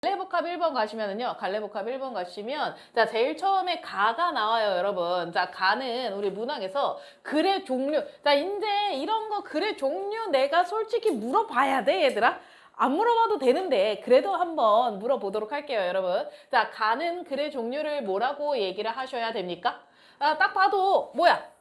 갈래복합 1번 가시면은요. 갈래복합 1번 가시면 자, 제일 처음에 가가 나와요, 여러분. 자, 가는 우리 문학에서 글의 종류. 자, 이제 이런 거 글의 종류 내가 솔직히 물어봐야 돼, 얘들아. 안 물어봐도 되는데 그래도 한번 물어보도록 할게요, 여러분. 자, 가는 글의 종류를 뭐라고 얘기를 하셔야 됩니까? 아, 딱 봐도 뭐야?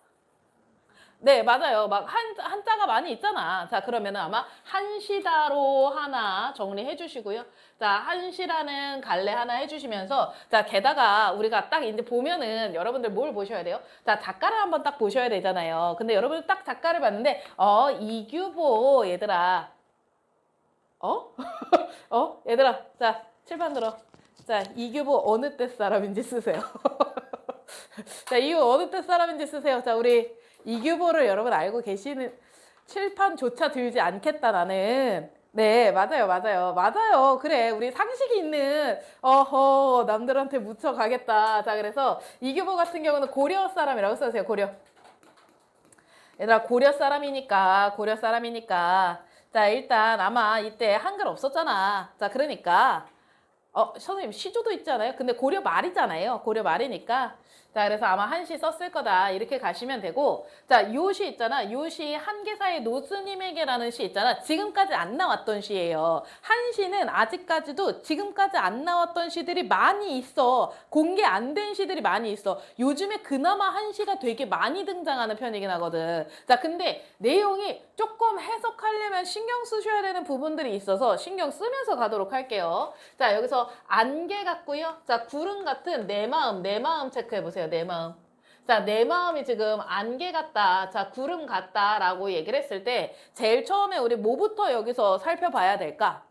네, 맞아요. 막 한자가 많이 있잖아. 자, 그러면은 아마 한시다로 하나 정리해 주시고요. 자, 한시라는 갈래 하나 해주시면서, 자, 게다가 우리가 딱 이제 보면은 여러분들 뭘 보셔야 돼요? 자, 작가를 한번 딱 보셔야 되잖아요. 근데 여러분들 딱 작가를 봤는데, 이규보, 얘들아. 어? 얘들아. 자, 칠판 들어. 자, 이규보 어느 때 사람인지 쓰세요. 자, 이거 어느 때 사람인지 쓰세요. 자, 우리 이규보를 여러분 알고 계시는 칠판조차 들지 않겠다, 나는. 네, 맞아요, 맞아요. 맞아요. 그래, 우리 상식이 있는, 남들한테 묻혀가겠다. 자, 그래서 이규보 같은 경우는 고려 사람이라고 써주세요, 고려. 얘들아, 고려 사람이니까, 고려 사람이니까. 자, 일단 아마 이때 한글 없었잖아. 자, 그러니까. 선생님, 시조도 있지 않아요? 근데 고려 말이잖아요. 고려 말이니까. 자, 그래서 아마 한시 썼을 거다. 이렇게 가시면 되고. 자, 요 시 있잖아. 요 시 한계사의 노스님에게라는 시 있잖아. 지금까지 안 나왔던 시예요. 한시는 아직까지도 지금까지 안 나왔던 시들이 많이 있어. 공개 안 된 시들이 많이 있어. 요즘에 그나마 한시가 되게 많이 등장하는 편이긴 하거든. 자, 근데 내용이 조금 해석하려면 신경 쓰셔야 되는 부분들이 있어서 신경 쓰면서 가도록 할게요. 자, 여기서 안개 같고요. 자, 구름 같은 내 마음 체크해 보세요. 내 마음. 자, 내 마음이 지금 안개 같다. 자, 구름 같다라고 얘기를 했을 때 제일 처음에 우리 뭐부터 여기서 살펴봐야 될까?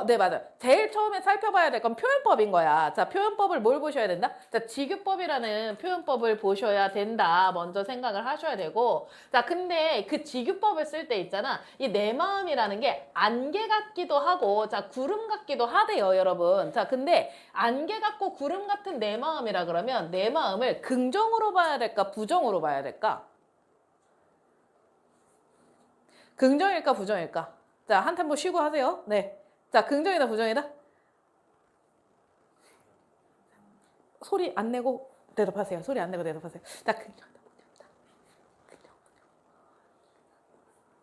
네, 맞아요. 제일 처음에 살펴봐야 될 건 표현법인 거야. 자, 표현법을 뭘 보셔야 된다? 자, 직유법이라는 표현법을 보셔야 된다. 먼저 생각을 하셔야 되고. 자, 근데 그 직유법을 쓸 때 있잖아. 이 내 마음이라는 게 안개 같기도 하고, 자, 구름 같기도 하대요, 여러분. 자, 근데 안개 같고 구름 같은 내 마음이라 그러면 내 마음을 긍정으로 봐야 될까? 부정으로 봐야 될까? 긍정일까? 부정일까? 자, 한 템포 쉬고 하세요. 네. 자, 긍정이다, 부정이다? 소리 안 내고 대답하세요. 소리 안 내고 대답하세요. 자, 긍정이다, 부정이다.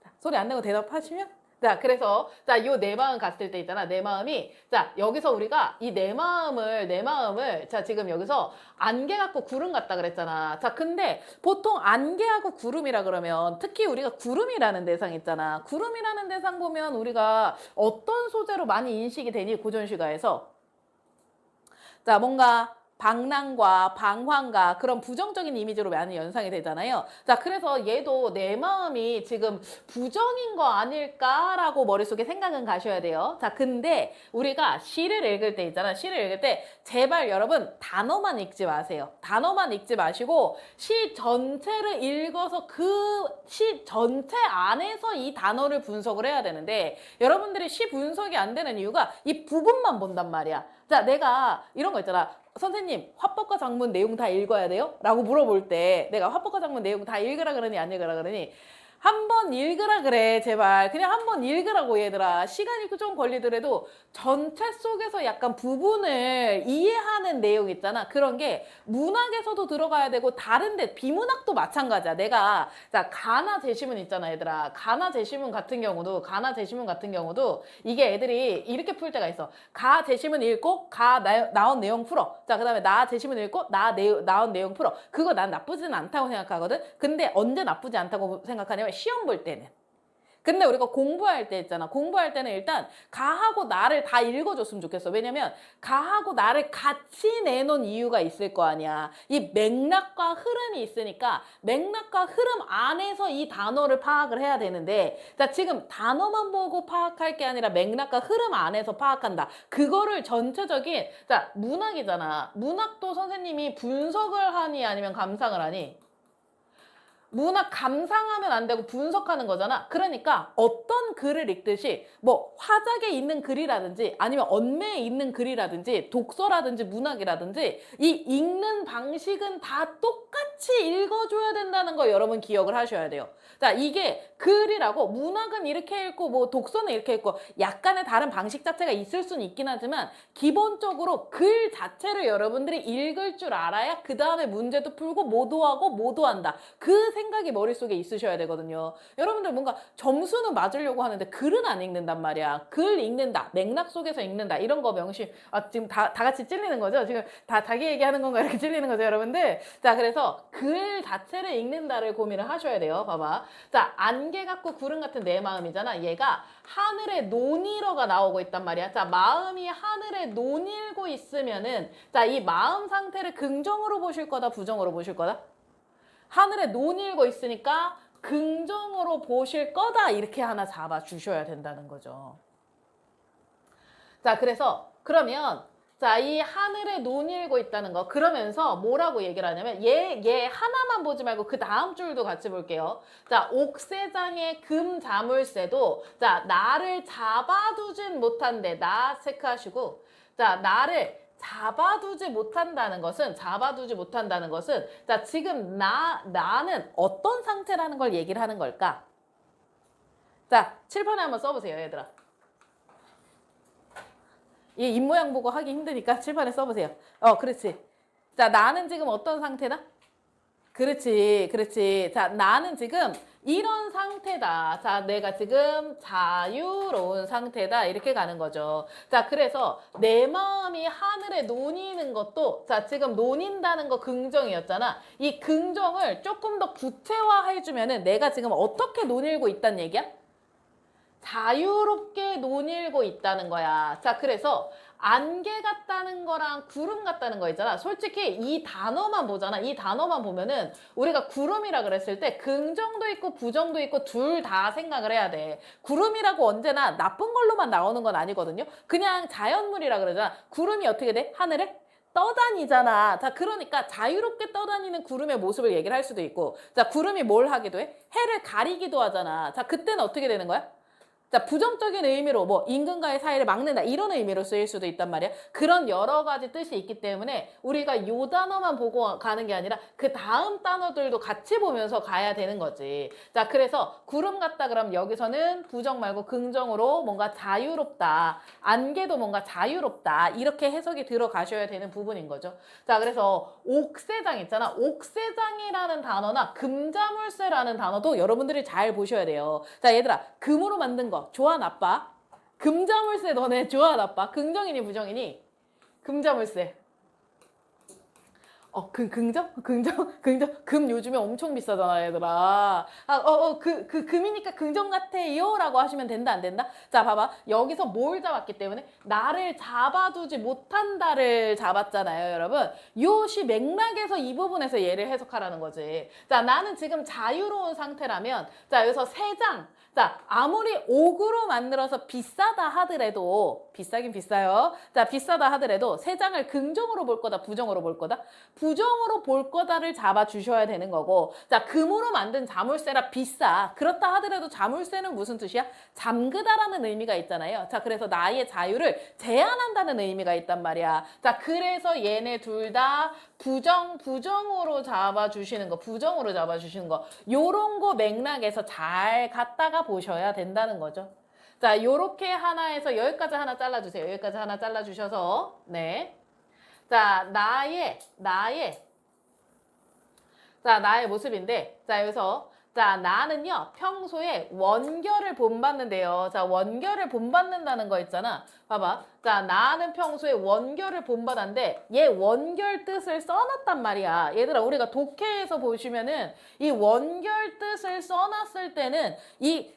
자, 소리 안 내고 대답하시면 자, 그래서 자, 요 내 마음 갔을 때 있잖아. 내 마음이 자, 여기서 우리가 이 내 마음을 자, 지금 여기서 안개 같고 구름 같다 그랬잖아. 자, 근데 보통 안개하고 구름이라 그러면 특히 우리가 구름이라는 대상 있잖아. 구름이라는 대상 보면 우리가 어떤 소재로 많이 인식이 되니 고전시가에서 자, 뭔가 방랑과 방황과 그런 부정적인 이미지로 많이 연상이 되잖아요. 자, 그래서 얘도 내 마음이 지금 부정인 거 아닐까라고 머릿속에 생각은 가셔야 돼요. 자, 근데 우리가 시를 읽을 때 있잖아. 시를 읽을 때 제발 여러분 단어만 읽지 마세요. 단어만 읽지 마시고 시 전체를 읽어서 그 시 전체 안에서 이 단어를 분석을 해야 되는데 여러분들이 시 분석이 안 되는 이유가 이 부분만 본단 말이야. 자, 내가 이런 거 있잖아. 선생님, 화법과 작문 내용 다 읽어야 돼요? 라고 물어볼 때 내가 화법과 작문 내용 다 읽으라 그러니 안 읽으라 그러니 한 번 읽으라 그래, 제발. 그냥 한 번 읽으라고, 얘들아. 시간이 좀 걸리더라도 전체 속에서 약간 부분을 이해하는 내용 있잖아. 그런 게 문학에서도 들어가야 되고 다른데 비문학도 마찬가지야. 내가 자, 가나 제시문 있잖아, 얘들아. 가나 제시문 같은 경우도 이게 애들이 이렇게 풀 때가 있어. 가 제시문 읽고 나온 내용 풀어. 자, 그다음에 나 제시문 읽고 나온 내용 풀어. 그거 난 나쁘지는 않다고 생각하거든. 근데 언제 나쁘지 않다고 생각하냐면 시험 볼 때는. 근데 우리가 공부할 때 있잖아. 공부할 때는 일단 가하고 나를 다 읽어줬으면 좋겠어. 왜냐면 가하고 나를 같이 내놓은 이유가 있을 거 아니야. 이 맥락과 흐름이 있으니까 맥락과 흐름 안에서 이 단어를 파악을 해야 되는데 자, 지금 단어만 보고 파악할 게 아니라 맥락과 흐름 안에서 파악한다. 그거를 전체적인 자, 문학이잖아. 문학도 선생님이 분석을 하니 아니면 감상을 하니? 문학 감상하면 안 되고 분석하는 거잖아. 그러니까 어떤 글을 읽듯이 뭐 화작에 있는 글이라든지 아니면 언매에 있는 글이라든지 독서라든지 문학이라든지 이 읽는 방식은 다 똑같이 읽어줘야 된다는 거 여러분 기억을 하셔야 돼요. 자, 이게 글이라고 문학은 이렇게 읽고 뭐 독서는 이렇게 읽고 약간의 다른 방식 자체가 있을 수는 있긴 하지만 기본적으로 글 자체를 여러분들이 읽을 줄 알아야 그 다음에 문제도 풀고 뭐도 하고 뭐도 한다. 그 생각이 머릿속에 있으셔야 되거든요. 여러분들 뭔가 점수는 맞으려고 하는데 글은 안 읽는단 말이야. 글 읽는다. 맥락 속에서 읽는다. 이런 거 명심. 아, 지금 다 같이 찔리는 거죠? 지금 다 자기 얘기하는 건가 이렇게 찔리는 거죠, 여러분들? 자, 그래서 글 자체를 읽는다를 고민을 하셔야 돼요. 봐봐. 자, 안개 같고 구름 같은 내 마음이잖아. 얘가 하늘에 논이러가 나오고 있단 말이야. 자, 마음이 하늘에 논일고 있으면은 자, 이 마음 상태를 긍정으로 보실 거다, 부정으로 보실 거다? 하늘에 논일고 있으니까 긍정으로 보실 거다 이렇게 하나 잡아 주셔야 된다는 거죠. 자, 그래서 그러면 자, 이 하늘에 논일고 있다는 거 그러면서 뭐라고 얘기를 하냐면 얘 하나만 보지 말고 그 다음 줄도 같이 볼게요. 자, 옥새장의 금자물쇠도 자, 나를 잡아두진 못한대. 나 체크하시고 자, 나를 잡아두지 못한다는 것은 자, 지금 나는 어떤 상태라는 걸 얘기를 하는 걸까? 자, 칠판에 한번 써보세요, 얘들아. 이 입모양 보고 하기 힘드니까 칠판에 써보세요. 그렇지. 자, 나는 지금 어떤 상태다? 그렇지. 자, 나는 지금 이런 상태다. 자, 내가 지금 자유로운 상태다. 이렇게 가는 거죠. 자, 그래서 내 마음이 하늘에 논이는 것도 자, 지금 논인다는 거 긍정이었잖아. 이 긍정을 조금 더 구체화해주면은 내가 지금 어떻게 논일고 있다는 얘기야? 자유롭게 논일고 있다는 거야. 자, 그래서 안개 같다는 거랑 구름 같다는 거 있잖아. 솔직히 이 단어만 보잖아. 이 단어만 보면은 우리가 구름이라 그랬을 때 긍정도 있고 부정도 있고 둘 다 생각을 해야 돼. 구름이라고 언제나 나쁜 걸로만 나오는 건 아니거든요. 그냥 자연물이라 그러잖아. 구름이 어떻게 돼? 하늘에? 떠다니잖아. 자, 그러니까 자유롭게 떠다니는 구름의 모습을 얘기를 할 수도 있고 자, 구름이 뭘 하기도 해? 해를 가리기도 하잖아. 자, 그때는 어떻게 되는 거야? 자, 부정적인 의미로 뭐 임금과의 사이를 막는다 이런 의미로 쓰일 수도 있단 말이야. 그런 여러 가지 뜻이 있기 때문에 우리가 요 단어만 보고 가는 게 아니라 그 다음 단어들도 같이 보면서 가야 되는 거지. 자, 그래서 구름 같다 그러면 여기서는 부정 말고 긍정으로 뭔가 자유롭다. 안개도 뭔가 자유롭다. 이렇게 해석이 들어가셔야 되는 부분인 거죠. 자, 그래서 옥새장 있잖아. 옥새장이라는 단어나 금자물쇠라는 단어도 여러분들이 잘 보셔야 돼요. 자, 얘들아, 금으로 만든 거 좋아 나빠? 금자물쇠 너네 좋아 나빠? 긍정이니 부정이니? 금자물쇠. 긍정? 금 요즘에 엄청 비싸잖아, 얘들아. 금이니까 긍정 같아요. 라고 하시면 된다, 안 된다? 자, 봐봐. 여기서 뭘 잡았기 때문에? 나를 잡아두지 못한다를 잡았잖아요, 여러분. 요시 맥락에서 이 부분에서 얘를 해석하라는 거지. 자, 나는 지금 자유로운 상태라면, 자, 여기서 세 장. 자, 아무리 옥으로 만들어서 비싸다 하더라도, 비싸긴 비싸요. 자, 비싸다 하더라도 세 장을 긍정으로 볼 거다, 부정으로 볼 거다? 부정으로 볼 거다를 잡아주셔야 되는 거고 자, 금으로 만든 자물쇠라 비싸. 그렇다 하더라도 자물쇠는 무슨 뜻이야? 잠그다라는 의미가 있잖아요. 자, 그래서 나의 자유를 제한한다는 의미가 있단 말이야. 자, 그래서 얘네 둘 다 부정으로 잡아주시는 거, 부정으로 잡아주시는 거 요런 거 맥락에서 잘 갖다가 보셔야 된다는 거죠. 자, 요렇게 하나에서 여기까지 하나 잘라주세요. 여기까지 하나 잘라주셔서 네. 자, 나의 모습인데, 자, 여기서, 자, 나는요, 평소에 원결을 본받는데요. 자, 원결을 본받는다는 거 있잖아. 봐봐. 자, 나는 평소에 원결을 본받았는데, 얘 원결 뜻을 써놨단 말이야. 얘들아, 우리가 독해에서 보시면은, 이 원결 뜻을 써놨을 때는, 이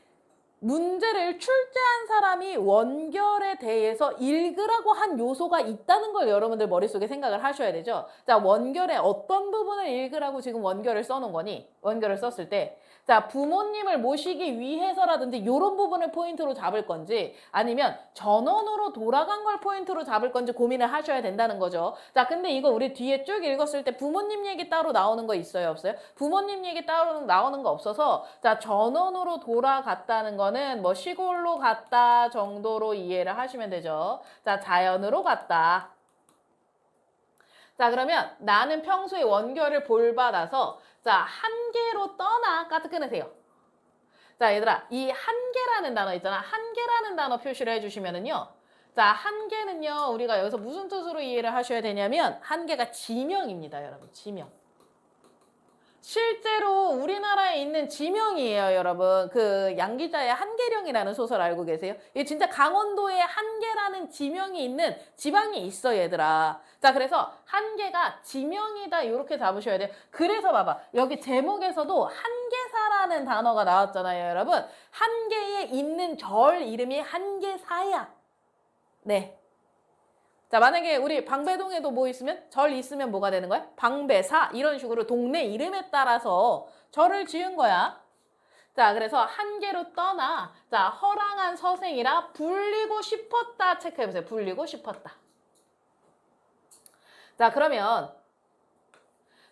문제를 출제한 사람이 원결에 대해서 읽으라고 한 요소가 있다는 걸 여러분들 머릿속에 생각을 하셔야 되죠. 자, 원결의 어떤 부분을 읽으라고 지금 원결을 써놓은 거니? 원결을 썼을 때 자, 부모님을 모시기 위해서라든지 이런 부분을 포인트로 잡을 건지 아니면 전원으로 돌아간 걸 포인트로 잡을 건지 고민을 하셔야 된다는 거죠. 자, 근데 이거 우리 뒤에 쭉 읽었을 때 부모님 얘기 따로 나오는 거 있어요? 없어요? 부모님 얘기 따로 나오는 거 없어서 자, 전원으로 돌아갔다는 거는 뭐 시골로 갔다 정도로 이해를 하시면 되죠. 자, 자연으로 갔다. 자, 그러면 나는 평소에 원결을 볼받아서 자, 한계로 떠나 까지 끊으세요. 자, 얘들아, 이 한계라는 단어 있잖아. 한계라는 단어 표시를 해주시면은요. 자, 한계는요, 우리가 여기서 무슨 뜻으로 이해를 하셔야 되냐면 한계가 지명입니다, 여러분. 지명. 실제로 우리나라에 있는 지명이에요, 여러분. 그 양기자의 한계령이라는 소설 알고 계세요? 이게 진짜 강원도에 한계라는 지명이 있는 지방이 있어, 얘들아. 자, 그래서 한계가 지명이다 이렇게 잡으셔야 돼요. 그래서 봐봐. 여기 제목에서도 한계사라는 단어가 나왔잖아요, 여러분. 한계에 있는 절 이름이 한계사야. 네. 자, 만약에 우리 방배동에도 뭐 있으면 절 있으면 뭐가 되는 거야? 방배사 이런 식으로 동네 이름에 따라서 절을 지은 거야. 자, 그래서 한계로 떠나 자, 허랑한 서생이라 불리고 싶었다 체크해보세요. 불리고 싶었다. 자, 그러면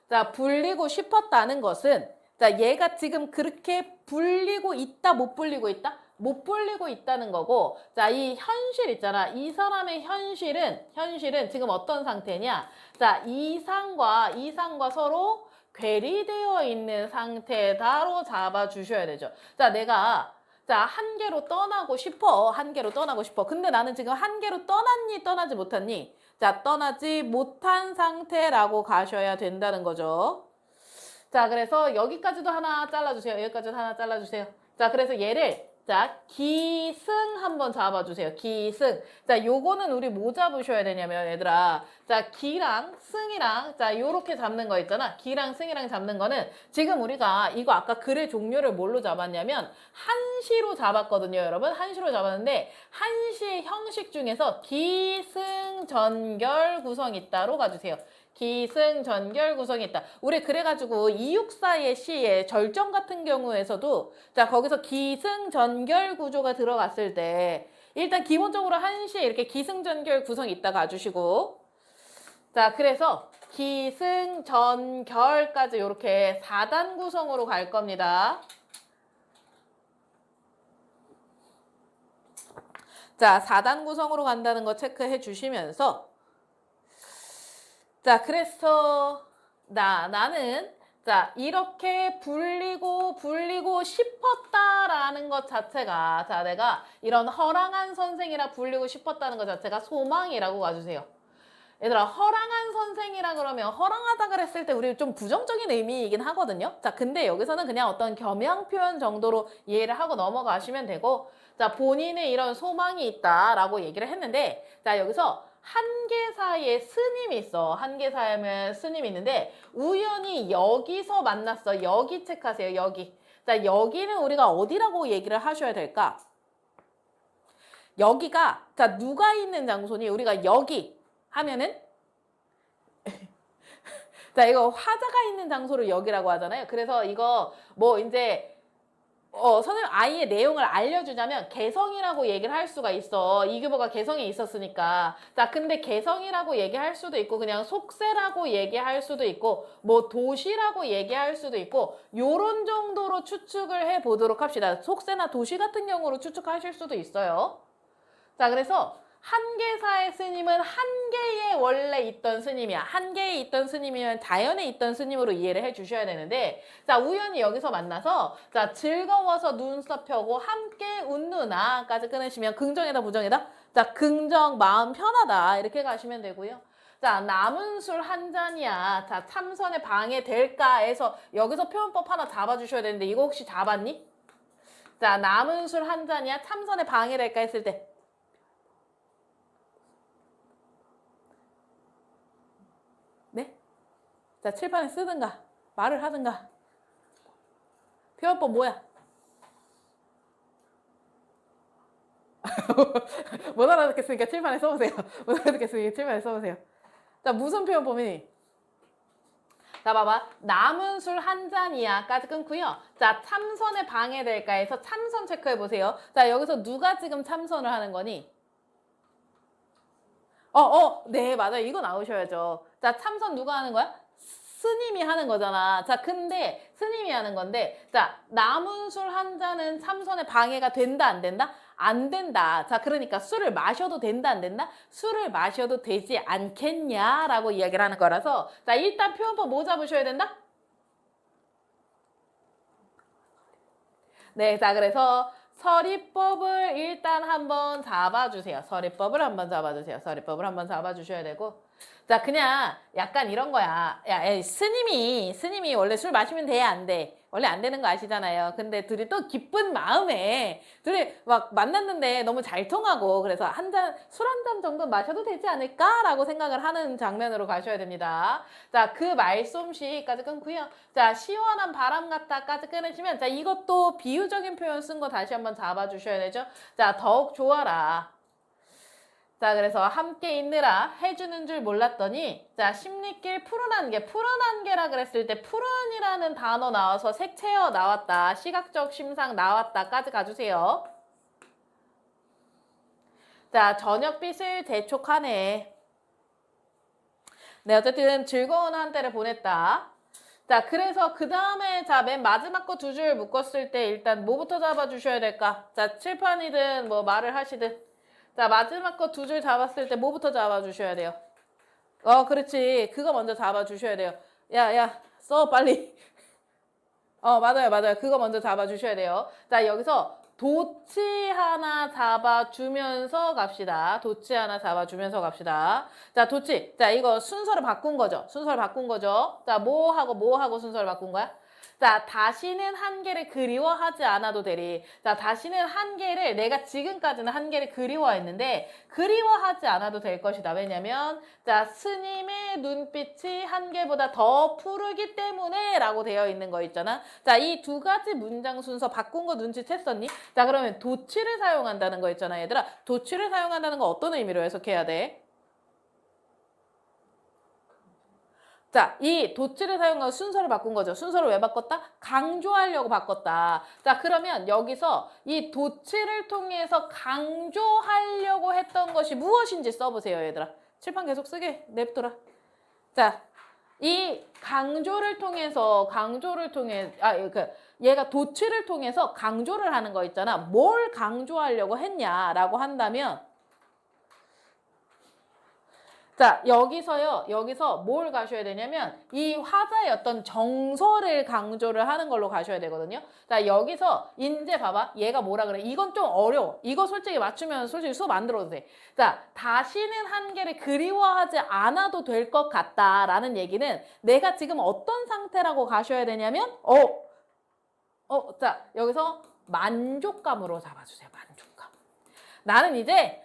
자, 불리고 싶었다는 것은 자, 얘가 지금 그렇게 불리고 있다, 못 불리고 있다? 못 불리고 있다는 거고, 자, 이 현실 있잖아. 이 사람의 현실은 지금 어떤 상태냐? 자, 이상과 서로 괴리되어 있는 상태다로 잡아주셔야 되죠. 자, 내가 자, 한계로 떠나고 싶어. 한계로 떠나고 싶어. 근데 나는 지금 한계로 떠났니? 떠나지 못했니? 자, 떠나지 못한 상태라고 가셔야 된다는 거죠. 자, 그래서 여기까지도 하나 잘라주세요. 여기까지도 하나 잘라주세요. 자, 그래서 얘를 자, 기승 한번 잡아주세요. 기승. 자, 요거는 우리 뭐 잡으셔야 되냐면, 얘들아. 자, 기랑 승이랑, 자, 요렇게 잡는 거 있잖아. 기랑 승이랑 잡는 거는 지금 우리가 이거 아까 글의 종류를 뭘로 잡았냐면, 한시로 잡았거든요, 여러분. 한시로 잡았는데, 한시의 형식 중에서 기승, 전결, 구성 있다로 가주세요. 기승, 전결 구성이 있다. 우리 그래가지고 264의 시의 절정 같은 경우에서도 자, 거기서 기승, 전결 구조가 들어갔을 때 일단 기본적으로 한시에 이렇게 기승, 전결 구성이 있다 가주시고 자, 그래서 기승, 전결까지 이렇게 4단 구성으로 갈 겁니다. 자, 4단 구성으로 간다는 거 체크해 주시면서 자, 그래서 나는 자, 이렇게 불리고 싶었다라는 것 자체가 자, 내가 이런 허랑한 선생이라 불리고 싶었다는 것 자체가 소망이라고 와주세요. 얘들아, 허랑한 선생이라 그러면 허랑하다 그랬을 때 우리 좀 부정적인 의미이긴 하거든요. 자, 근데 여기서는 그냥 어떤 겸양 표현 정도로 이해를 하고 넘어가시면 되고 자, 본인의 이런 소망이 있다라고 얘기를 했는데 자, 여기서 한계사에 스님이 있어. 한계사에 스님이 있는데 우연히 여기서 만났어. 여기 체크하세요. 여기. 자, 여기는 우리가 어디라고 얘기를 하셔야 될까? 여기가 자, 누가 있는 장소니? 우리가 여기 하면은 자, 이거 화자가 있는 장소를 여기라고 하잖아요. 그래서 이거 뭐 이제 선생님 아이의 내용을 알려주자면 개성이라고 얘기를 할 수가 있어. 이규보가 개성이 있었으니까. 자, 근데 개성이라고 얘기할 수도 있고 그냥 속세라고 얘기할 수도 있고 뭐 도시라고 얘기할 수도 있고 요런 정도로 추측을 해보도록 합시다. 속세나 도시 같은 경우로 추측하실 수도 있어요. 자, 그래서 한계사의 스님은 한계에 원래 있던 스님이야. 한계에 있던 스님이면 자연에 있던 스님으로 이해를 해주셔야 되는데 자, 우연히 여기서 만나서 자, 즐거워서 눈썹 펴고 함께 웃누나까지 끊으시면 긍정이다 부정이다? 자, 긍정 마음 편하다 이렇게 가시면 되고요. 자, 남은 술 한 잔이야. 자, 참선에 방해될까에서 여기서 표현법 하나 잡아주셔야 되는데 이거 혹시 잡았니? 자, 남은 술 한 잔이야. 참선에 방해될까 했을 때 네? 자, 칠판에 쓰든가 말을 하든가 표현법 뭐야? 못 알아듣겠으니까 칠판에 써보세요. 못 알아듣겠으니까 칠판에 써보세요. 자, 무슨 표현법이니? 자, 봐봐. 남은 술 한 잔이야까지 끊고요. 자, 참선에 방해될까 해서 참선 체크해 보세요. 자, 여기서 누가 지금 참선을 하는 거니? 네, 맞아요. 이거 나오셔야죠. 자, 참선 누가 하는 거야? 스님이 하는 거잖아. 자, 근데 스님이 하는 건데, 자, 남은 술 한 잔은 참선에 방해가 된다, 안 된다? 안 된다. 자, 그러니까 술을 마셔도 된다, 안 된다? 술을 마셔도 되지 않겠냐라고 이야기를 하는 거라서, 자, 일단 표현법 뭐 잡으셔야 된다? 네, 자, 그래서 서리법을 일단 한번 잡아주세요. 서리법을 한번 잡아주세요. 서리법을 한번 잡아주셔야 되고. 자, 그냥 약간 이런 거야. 야, 에이, 스님이 원래 술 마시면 돼, 안 돼? 원래 안 되는 거 아시잖아요. 근데 둘이 또 기쁜 마음에 둘이 막 만났는데 너무 잘 통하고 그래서 술 한 잔 정도 마셔도 되지 않을까라고 생각을 하는 장면으로 가셔야 됩니다. 자, 그 말솜씨까지 끊고요. 자, 시원한 바람 같다까지 끊으시면 자, 이것도 비유적인 표현 쓴 거 다시 한번 잡아주셔야 되죠. 자, 더욱 좋아라. 자, 그래서 함께 있느라 해주는 줄 몰랐더니 자, 십리길 푸른 안개, 푸른 안개라 그랬을 때 푸른이라는 단어 나와서 색채어 나왔다, 시각적 심상 나왔다까지 가주세요. 자, 저녁빛을 재촉하네. 네, 어쨌든 즐거운 한때를 보냈다. 자, 그래서 그 다음에 자, 맨 마지막 거 두 줄 묶었을 때 일단 뭐부터 잡아주셔야 될까? 자, 칠판이든 뭐 말을 하시든. 자, 마지막 거 두 줄 잡았을 때 뭐부터 잡아주셔야 돼요? 그렇지. 그거 먼저 잡아주셔야 돼요. 야, 써, 빨리. 맞아요. 그거 먼저 잡아주셔야 돼요. 자, 여기서 도치 하나 잡아주면서 갑시다. 도치 하나 잡아주면서 갑시다. 자, 도치. 자, 이거 순서를 바꾼 거죠. 자, 뭐 하고 순서를 바꾼 거야? 자, 다시는 한계를 그리워하지 않아도 되리. 자, 다시는 한계를 내가 지금까지는 한계를 그리워했는데 그리워하지 않아도 될 것이다. 왜냐면 자, 스님의 눈빛이 한계보다 더 푸르기 때문에 라고 되어 있는 거 있잖아. 자, 이 두 가지 문장 순서 바꾼 거 눈치챘었니? 자, 그러면 도치를 사용한다는 거 있잖아, 얘들아. 도치를 사용한다는 거 어떤 의미로 해석해야 돼? 자, 이 도치를 사용한 순서를 바꾼 거죠. 순서를 왜 바꿨다? 강조하려고 바꿨다. 자, 그러면 여기서 이 도치를 통해서 강조하려고 했던 것이 무엇인지 써보세요, 얘들아. 칠판 계속 쓰게 냅둬라. 자, 이 강조를 통해서 얘가 도치를 통해서 강조를 하는 거 있잖아. 뭘 강조하려고 했냐라고 한다면 자, 여기서 뭘 가셔야 되냐면 이 화자의 어떤 정서를 강조를 하는 걸로 가셔야 되거든요. 자, 여기서 이제 봐봐. 얘가 뭐라 그래? 이건 좀 어려워. 이거 솔직히 맞추면 솔직히 수업 안 들어도 돼. 자, 다시는 한계를 그리워하지 않아도 될 것 같다라는 얘기는 내가 지금 어떤 상태라고 가셔야 되냐면 자, 여기서 만족감으로 잡아주세요. 만족감. 나는 이제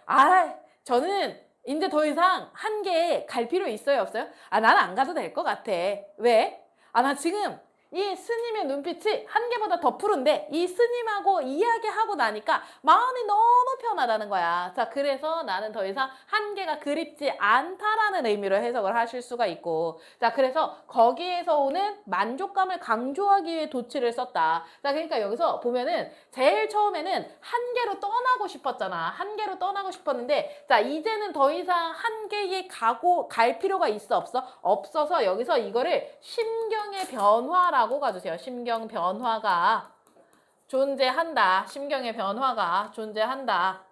저는 이제 더 이상 한계에 갈 필요 있어요, 없어요? 나는 안 가도 될 것 같아. 왜? 나 지금 이 스님의 눈빛이 한계보다 더 푸른데 이 스님하고 이야기하고 나니까 마음이 너무 편하다는 거야. 자, 그래서 나는 더 이상 한계가 그립지 않다라는 의미로 해석을 하실 수가 있고, 자, 그래서 거기에서 오는 만족감을 강조하기 위해 도치를 썼다. 자, 그러니까 여기서 보면은 제일 처음에는 한계로 떠나고 싶었잖아. 한계로 떠나고 싶었는데, 자, 이제는 더 이상 한계에 갈 필요가 있어, 없어? 없어서 여기서 이거를 심경의 변화라고 가주세요. 심경 변화가 존재한다. 심경의 변화가 존재한다.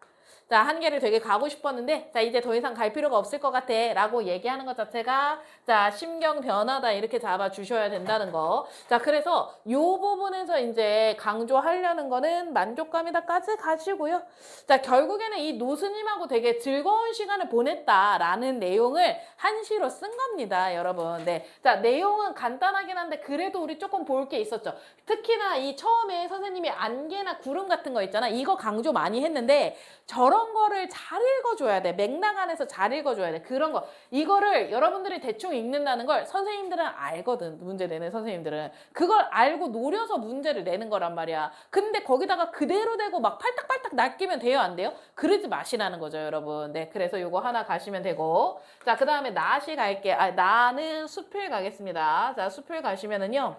자, 한계를 되게 가고 싶었는데 자, 이제 더 이상 갈 필요가 없을 것 같아 라고 얘기하는 것 자체가 자, 심경 변화다 이렇게 잡아주셔야 된다는 거. 자, 그래서 요 부분에서 이제 강조하려는 거는 만족감이다까지 가시고요. 자, 결국에는 이 노스님하고 되게 즐거운 시간을 보냈다라는 내용을 한시로 쓴 겁니다, 여러분. 네. 자, 내용은 간단하긴 한데 그래도 우리 조금 볼 게 있었죠. 특히나 이 처음에 선생님이 안개나 구름 같은 거 있잖아. 이거 강조 많이 했는데 저런 저런 거를 잘 읽어줘야 돼. 맥락 안에서 잘 읽어줘야 돼. 그런 거. 이거를 여러분들이 대충 읽는다는 걸 선생님들은 알거든. 문제 내는 선생님들은. 그걸 알고 노려서 문제를 내는 거란 말이야. 근데 거기다가 그대로 대고 막 팔딱팔딱 낚이면 돼요? 안 돼요? 그러지 마시라는 거죠, 여러분. 네, 그래서 요거 하나 가시면 되고. 자, 그 다음에 나시 갈게. 나는 수필 가겠습니다. 자, 수필 가시면은요.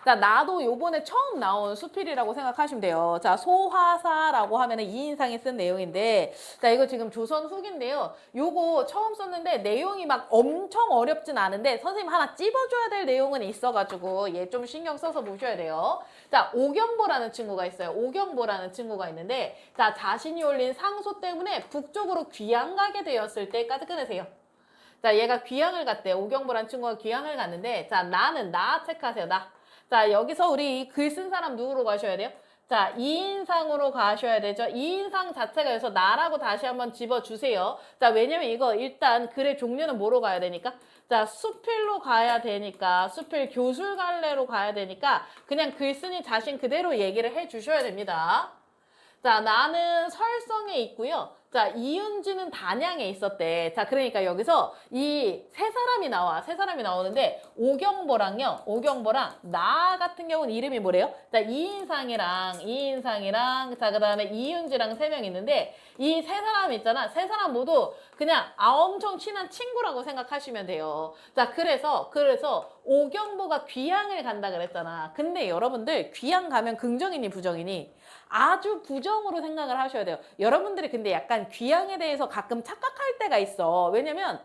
자, 나도 요번에 처음 나온 수필이라고 생각하시면 돼요. 자, 소화사라고 하면은 이인상이 쓴 내용인데, 자, 이거 지금 조선 후기인데요. 요거 처음 썼는데 내용이 막 엄청 어렵진 않은데 선생님 하나 찝어줘야 될 내용은 있어가지고 얘 좀 신경 써서 보셔야 돼요. 자, 오경보라는 친구가 있어요. 오경보라는 친구가 있는데, 자, 자신이 올린 상소 때문에 북쪽으로 귀양 가게 되었을 때까지 끊으세요. 자, 얘가 귀양을 갔대. 오경보라는 친구가 귀양을 갔는데, 자, 나 체크하세요. 자, 여기서 우리 글 쓴 사람 누구로 가셔야 돼요? 자, 이인상으로 가셔야 되죠. 이인상 자체가 여기서 나라고 다시 한번 집어주세요. 자, 왜냐면 이거 일단 글의 종류는 뭐로 가야 되니까? 자, 수필로 가야 되니까, 수필 교술갈래로 가야 되니까 그냥 글쓴이 자신 그대로 얘기를 해주셔야 됩니다. 자, 나는 설성에 있고요. 자, 이윤지는 단양에 있었대. 자, 그러니까 여기서 이 세 사람이 나와. 세 사람이 나오는데 오경보랑 나 같은 경우는 이름이 뭐래요? 자, 이인상이랑 자, 그다음에 이윤지랑 세 명 있는데 이 세 사람 있잖아. 세 사람 모두 그냥 엄청 친한 친구라고 생각하시면 돼요. 자, 그래서 오경보가 귀양을 간다 그랬잖아. 근데 여러분들 귀양 가면 긍정이니 부정이니? 아주 부정으로 생각을 하셔야 돼요. 여러분들이 근데 약간 귀양에 대해서 가끔 착각할 때가 있어. 왜냐면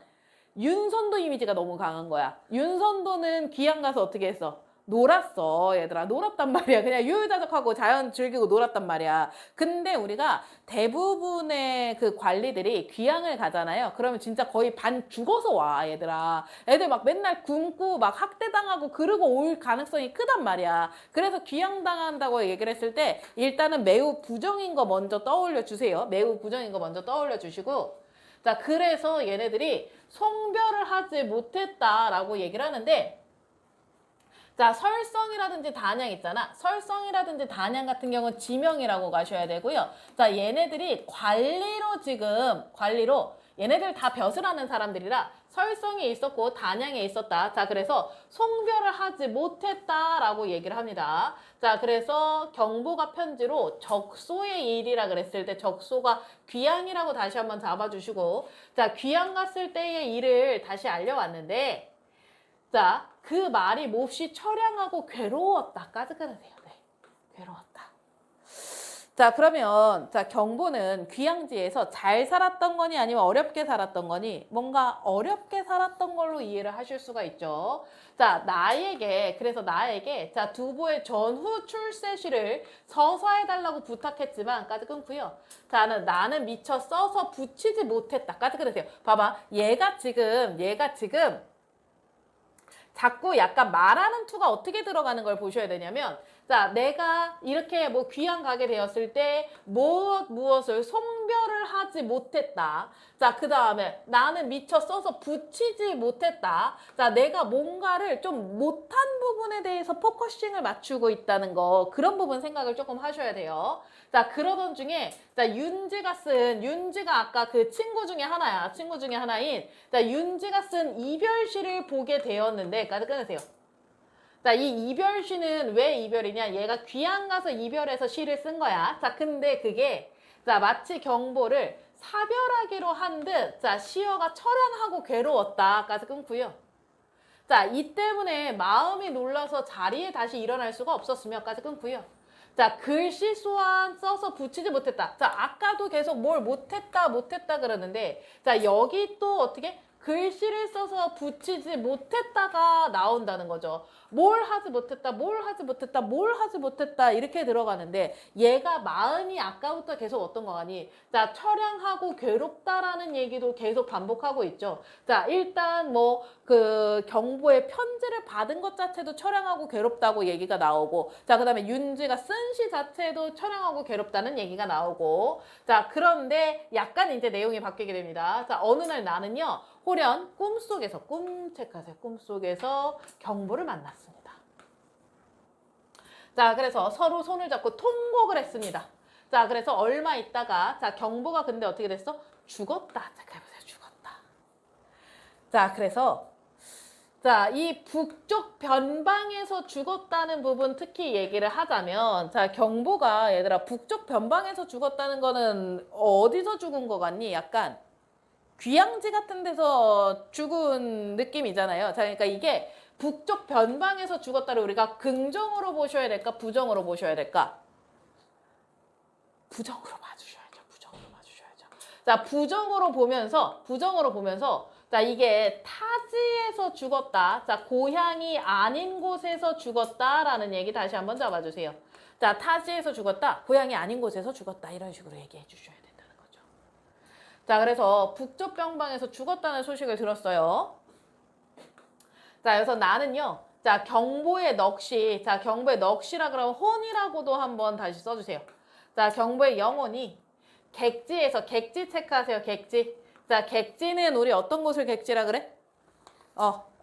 윤선도 이미지가 너무 강한 거야. 윤선도는 귀양 가서 어떻게 했어? 놀았어, 얘들아. 놀았단 말이야. 그냥 유유자적하고 자연 즐기고 놀았단 말이야. 근데 우리가 대부분의 그 관리들이 귀양을 가잖아요. 그러면 진짜 거의 반 죽어서 와, 얘들아. 애들 막 맨날 굶고 막 학대당하고 그러고 올 가능성이 크단 말이야. 그래서 귀양당한다고 얘기를 했을 때 일단은 매우 부정인 거 먼저 떠올려 주세요. 매우 부정인 거 먼저 떠올려 주시고. 자, 그래서 얘네들이 송별을 하지 못했다라고 얘기를 하는데, 자, 설성이라든지 단양 있잖아. 설성이라든지 단양 같은 경우는 지명이라고 가셔야 되고요. 자, 얘네들이 관리로 얘네들 다 벼슬 하는 사람들이라 설성에 있었고 단양에 있었다. 자, 그래서 송별을 하지 못했다라고 얘기를 합니다. 자, 그래서 경보가 편지로 적소의 일이라 그랬을 때 적소가 귀양이라고 다시 한번 잡아주시고, 자, 귀양 갔을 때의 일을 다시 알려왔는데, 자, 그 말이 몹시 처량하고 괴로웠다까지 끊으세요. 네, 괴로웠다. 자, 그러면 자, 경보는 귀양지에서 잘 살았던 거니 아니면 어렵게 살았던 거니? 뭔가 어렵게 살았던 걸로 이해를 하실 수가 있죠. 자, 그래서 나에게 자, 두보의 전후 출세시를 서서 해달라고 부탁했지만까지 끊고요. 자, 나는 미처 써서 붙이지 못했다까지 끊으세요. 봐봐, 얘가 지금 자꾸 약간 말하는 투가 어떻게 들어가는 걸 보셔야 되냐면, 자, 내가 이렇게 뭐 귀양 가게 되었을 때 무엇을 송별을 하지 못했다. 자, 그 다음에 나는 미처 써서 붙이지 못했다. 자, 내가 뭔가를 좀 못한 부분에 대해서 포커싱을 맞추고 있다는 거, 그런 부분 생각을 조금 하셔야 돼요. 자, 그러던 중에 자, 윤지가 아까 그 친구 중에 하나인 자, 윤지가 쓴 이별시를 보게 되었는데까지 끊으세요. 자, 이 이별시는 왜 이별이냐? 얘가 귀양 가서 이별해서 시를 쓴 거야. 자, 근데 그게 자, 마치 경보를 사별하기로 한 듯, 자, 시어가 처량하고 괴로웠다까지 끊고요. 자, 이 때문에 마음이 놀라서 자리에 다시 일어날 수가 없었으며까지 끊고요. 자, 글씨 또한 써서 붙이지 못했다. 자, 아까도 계속 뭘 못했다 그러는데, 자, 여기 또 어떻게? 글씨를 써서 붙이지 못했다가 나온다는 거죠. 뭘 하지 못했다 이렇게 들어가는데 얘가 마음이 아까부터 계속 어떤 거 아니? 자, 처량하고 괴롭다라는 얘기도 계속 반복하고 있죠. 자, 일단 뭐 그 경보의 편지를 받은 것 자체도 처량하고 괴롭다고 얘기가 나오고, 자, 그다음에 윤지가 쓴 시 자체도 처량하고 괴롭다는 얘기가 나오고, 자, 그런데 약간 이제 내용이 바뀌게 됩니다. 자, 어느 날 나는요, 호련 꿈속에서 경보를 만났습니다. 자, 그래서 서로 손을 잡고 통곡을 했습니다. 자, 그래서 얼마 있다가 자, 경보가 근데 어떻게 됐어? 죽었다. 잠깐만요. 죽었다. 자, 그래서 자, 이 북쪽 변방에서 죽었다는 부분 특히 얘기를 하자면 자, 경보가 얘들아 북쪽 변방에서 죽었다는 거는 어디서 죽은 거 같니? 약간 귀향지 같은 데서 죽은 느낌이잖아요. 자, 그러니까 이게 북쪽 변방에서 죽었다를 우리가 긍정으로 보셔야 될까? 부정으로 보셔야 될까? 부정으로 봐주셔야죠. 부정으로 봐주셔야죠. 자, 부정으로 보면서 자, 이게 타지에서 죽었다. 자, 고향이 아닌 곳에서 죽었다라는 얘기 다시 한번 잡아주세요. 자, 타지에서 죽었다. 고향이 아닌 곳에서 죽었다. 이런 식으로 얘기해 주셔야 된다는 거죠. 자, 그래서 북쪽 변방에서 죽었다는 소식을 들었어요. 자, 그래서 나는요. 자, 경보의 넋이. 자, 경보의 넋이라 그러면 혼이라고도 한번 다시 써주세요. 자, 경보의 영혼이 객지에서 객지 체크하세요. 객지. 자, 객지는 우리 어떤 곳을 객지라 그래?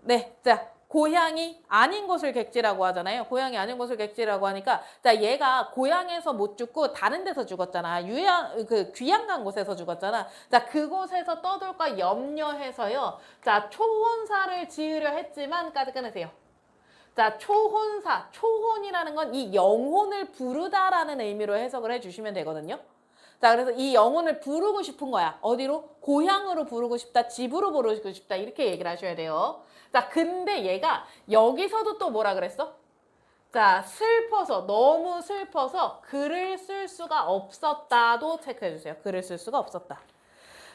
네. 자, 고향이 아닌 곳을 객지라고 하잖아요. 고향이 아닌 곳을 객지라고 하니까 자, 얘가 고향에서 못 죽고 다른 데서 죽었잖아. 귀향 간 곳에서 죽었잖아. 자, 그곳에서 떠돌까 염려해서요. 자, 초혼사를 지으려 했지만까지 끊으세요. 자, 초혼사, 초혼이라는 건 이 영혼을 부르다라는 의미로 해석을 해주시면 되거든요. 자, 그래서 이 영혼을 부르고 싶은 거야. 어디로? 고향으로 부르고 싶다, 집으로 부르고 싶다 이렇게 얘기를 하셔야 돼요. 자, 근데 얘가 여기서도 또 뭐라 그랬어? 자, 슬퍼서, 너무 슬퍼서 글을 쓸 수가 없었다도 체크해주세요. 글을 쓸 수가 없었다.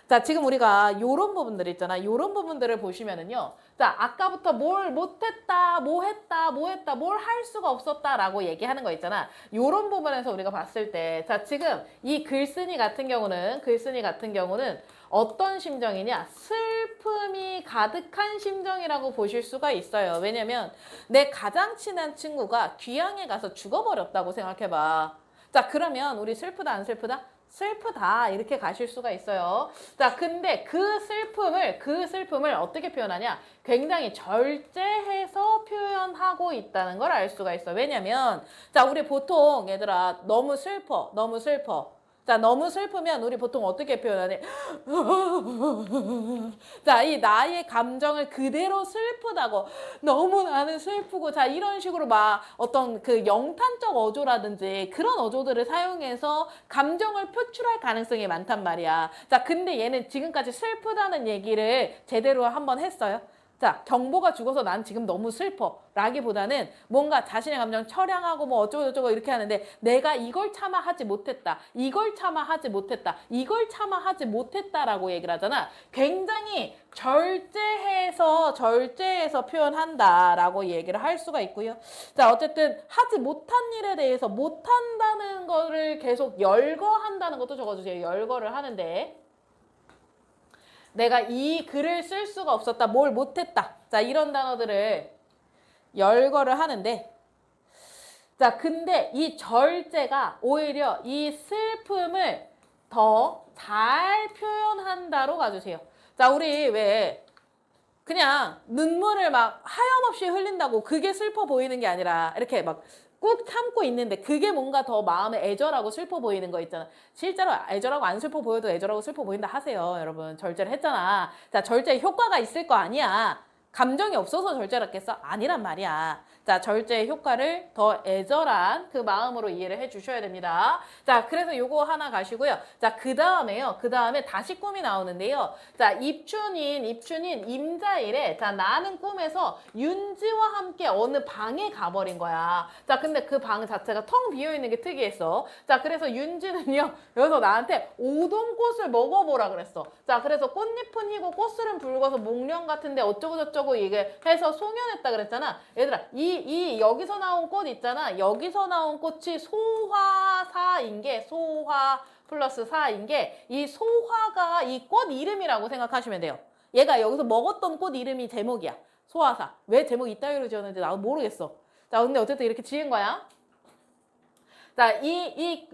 자, 지금 우리가 요런 부분들 있잖아. 요런 부분들을 보시면은요. 자, 아까부터 뭘 못했다, 뭐 했다, 뭘 할 수가 없었다라고 얘기하는 거 있잖아. 요런 부분에서 우리가 봤을 때, 자, 지금 이 글쓴이 같은 경우는 어떤 심정이냐? 슬픔이 가득한 심정이라고 보실 수가 있어요. 왜냐면 내 가장 친한 친구가 귀향에 가서 죽어버렸다고 생각해봐. 자, 그러면 우리 슬프다, 안 슬프다? 슬프다 이렇게 가실 수가 있어요. 자, 근데 그 슬픔을 어떻게 표현하냐? 굉장히 절제해서 표현하고 있다는 걸 알 수가 있어. 왜냐면 자, 우리 보통 얘들아 너무 슬퍼. 자, 너무 슬프면 우리 보통 어떻게 표현하니? 자, 이 나의 감정을 그대로 슬프다고 너무 나는 슬프고 자, 이런 식으로 막 어떤 그 영탄적 어조라든지 그런 어조들을 사용해서 감정을 표출할 가능성이 많단 말이야. 자, 근데 얘는 지금까지 슬프다는 얘기를 제대로 한번 했어요. 자, 경보가 죽어서 난 지금 너무 슬퍼 라기보다는 뭔가 자신의 감정 처량하고 뭐 어쩌고저쩌고 이렇게 하는데 내가 이걸 참아 하지 못했다. 이걸 참아 하지 못했다라고 얘기를 하잖아. 굉장히 절제해서 표현한다라고 얘기를 할 수가 있고요. 자, 어쨌든 하지 못한 일에 대해서 못한다는 거를 계속 열거한다는 것도 적어주세요. 열거를 하는데 내가 이 글을 쓸 수가 없었다. 뭘 못했다. 자, 이런 단어들을 열거를 하는데 자, 근데 이 절제가 오히려 이 슬픔을 더 잘 표현한다로 가주세요. 자, 우리 왜 그냥 눈물을 막 하염없이 흘린다고 그게 슬퍼 보이는 게 아니라 이렇게 막 꾹 참고 있는데 그게 뭔가 더 마음에 애절하고 슬퍼 보이는 거 있잖아. 실제로 애절하고 안 슬퍼 보여도 애절하고 슬퍼 보인다 하세요. 여러분 절제를 했잖아. 자, 절제 효과가 있을 거 아니야. 감정이 없어서 절제를 했겠어? 아니란 말이야. 자, 절제의 효과를 더 애절한 그 마음으로 이해를 해 주셔야 됩니다. 자, 그래서 요거 하나 가시고요. 자, 그 다음에 다시 꿈이 나오는데요. 자, 입춘인 임자일에 자, 나는 꿈에서 윤지와 함께 어느 방에 가버린 거야. 자, 근데 그 방 자체가 텅 비어있는 게 특이했어. 자, 그래서 윤지는요, 여기서 나한테 오동꽃을 먹어보라 그랬어. 자, 그래서 꽃잎은 희고 꽃술은 붉어서 목련 같은데 어쩌고저쩌고 이게 해서 송연했다 그랬잖아. 얘들아, 이 여기서 나온 꽃 있잖아. 여기서 나온 꽃이 소화사인 게 소화 플러스 사인 게 이 소화가 이 꽃 이름이라고 생각하시면 돼요. 얘가 여기서 먹었던 꽃 이름이 제목이야. 소화사. 왜 제목이 이따위로 지었는지 나도 모르겠어. 자, 근데 어쨌든 이렇게 지은 거야. 자, 이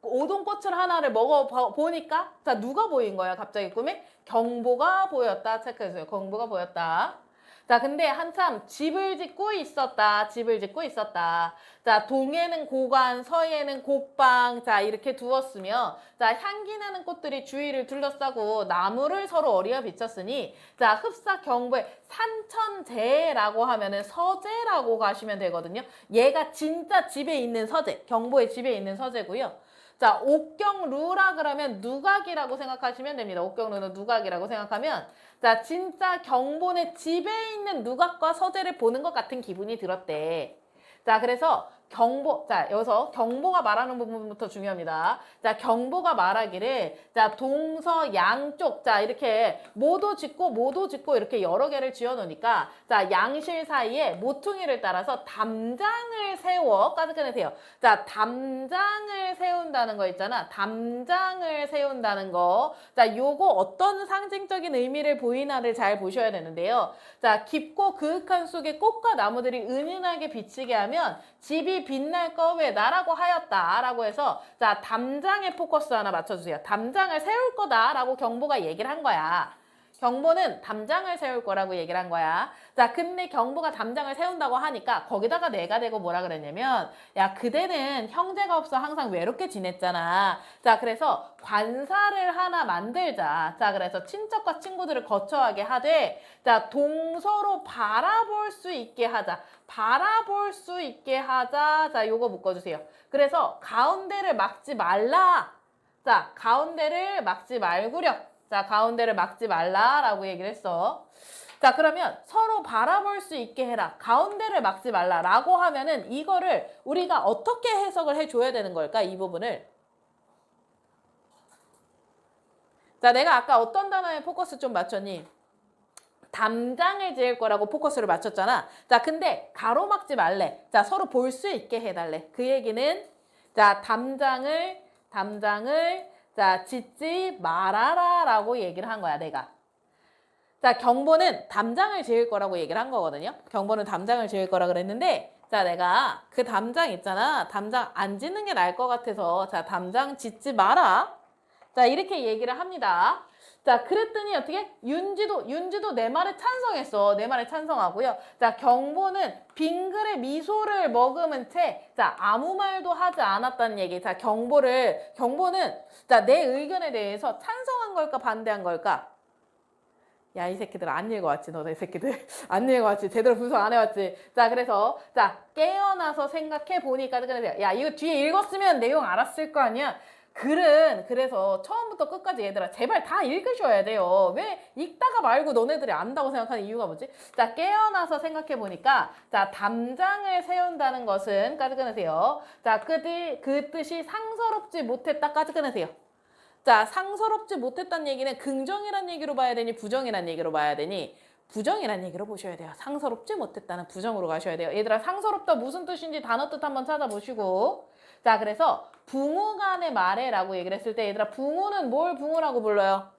오동꽃을 하나를 먹어보니까, 자, 누가 보인 거야, 갑자기 꿈에? 경보가 보였다. 체크해주세요. 경보가 보였다. 자, 근데 한참 집을 짓고 있었다. 집을 짓고 있었다. 자, 동에는 고관, 서에는 곡방. 자, 이렇게 두었으며, 자, 향기 나는 꽃들이 주위를 둘러싸고 나무를 서로 어리어 비쳤으니, 자, 흡사 경부의 산천재라고 하면은 서재라고 가시면 되거든요. 얘가 진짜 집에 있는 서재, 경보의 집에 있는 서재고요. 자, 옥경루라 그러면 누각이라고 생각하시면 됩니다. 옥경루는 누각이라고 생각하면, 자, 진짜 경본의 집에 있는 누각과 서재를 보는 것 같은 기분이 들었대. 자, 그래서 경보, 자, 여기서 경보가 말하는 부분부터 중요합니다. 자, 경보가 말하기를, 자, 동서 양쪽, 자, 이렇게 모도 짓고 이렇게 여러 개를 지어 놓으니까, 자, 양실 사이에 모퉁이를 따라서 담장을 세워, 까짓거내세요. 자, 담장을 세운다는 거 있잖아. 담장을 세운다는 거. 자, 요거 어떤 상징적인 의미를 보이나를 잘 보셔야 되는데요. 자, 깊고 그윽한 속에 꽃과 나무들이 은은하게 비치게 하면 집이 빛날 거왜 나라고 하였다 라고 해서 자, 담장에 포커스 하나 맞춰주세요. 담장을 세울 거다 라고 경보가 얘기를 한 거야. 경보는 담장을 세울 거라고 얘기를 한 거야. 자, 근데 경보가 담장을 세운다고 하니까 거기다가 내가 대고 뭐라 그랬냐면, 야, 그대는 형제가 없어 항상 외롭게 지냈잖아. 자, 그래서 관사를 하나 만들자. 자, 그래서 친척과 친구들을 거처하게 하되, 자, 동서로 바라볼 수 있게 하자. 바라볼 수 있게 하자. 자, 요거 묶어주세요. 그래서 가운데를 막지 말라. 자, 가운데를 막지 말구려. 자, 가운데를 막지 말라라고 얘기를 했어. 자, 그러면 서로 바라볼 수 있게 해라. 가운데를 막지 말라라고 하면은 이거를 우리가 어떻게 해석을 해줘야 되는 걸까? 이 부분을. 자, 내가 아까 어떤 단어에 포커스 좀 맞췄니? 담장을 지을 거라고 포커스를 맞췄잖아. 자, 근데 가로막지 말래. 자, 서로 볼 수 있게 해달래. 그 얘기는 자, 담장을 자, 짓지 말아라 라고 얘기를 한 거야, 내가. 자, 경보는 담장을 지을 거라고 얘기를 한 거거든요. 경보는 담장을 지을 거라 그랬는데, 자, 내가 그 담장 있잖아. 담장 안 짓는 게 나을 것 같아서, 자, 담장 짓지 마라. 자, 이렇게 얘기를 합니다. 자, 그랬더니 어떻게? 윤지도 내 말에 찬성했어. 내 말에 찬성하고요. 자, 경보는 빙글에 미소를 머금은 채, 자, 아무 말도 하지 않았다는 얘기. 자, 경보는, 자, 내 의견에 대해서 찬성한 걸까, 반대한 걸까? 야, 이 새끼들 안 읽어왔지, 너네 새끼들. 안 읽어왔지. 제대로 분석 안 해왔지. 자, 그래서, 자, 깨어나서 생각해 보니까, 야, 이거 뒤에 읽었으면 내용 알았을 거 아니야? 그래서 처음부터 끝까지 얘들아 제발 다 읽으셔야 돼요. 왜 읽다가 말고 너네들이 안다고 생각하는 이유가 뭐지? 자, 깨어나서 생각해 보니까 자, 담장을 세운다는 것은 까지 끊으세요. 자, 그 뜻이 상서롭지 못했다까지 끊으세요. 자, 상서롭지 못했다는 얘기는 긍정이란 얘기로 봐야 되니 부정이란 얘기로 봐야 되니 부정이란 얘기로 보셔야 돼요. 상서롭지 못했다는 부정으로 가셔야 돼요. 얘들아 상서롭다 무슨 뜻인지 단어 뜻 한번 찾아보시고. 자, 그래서 붕우간의 말해라고 얘기를 했을 때 얘들아 붕우는 뭘 붕우라고 불러요?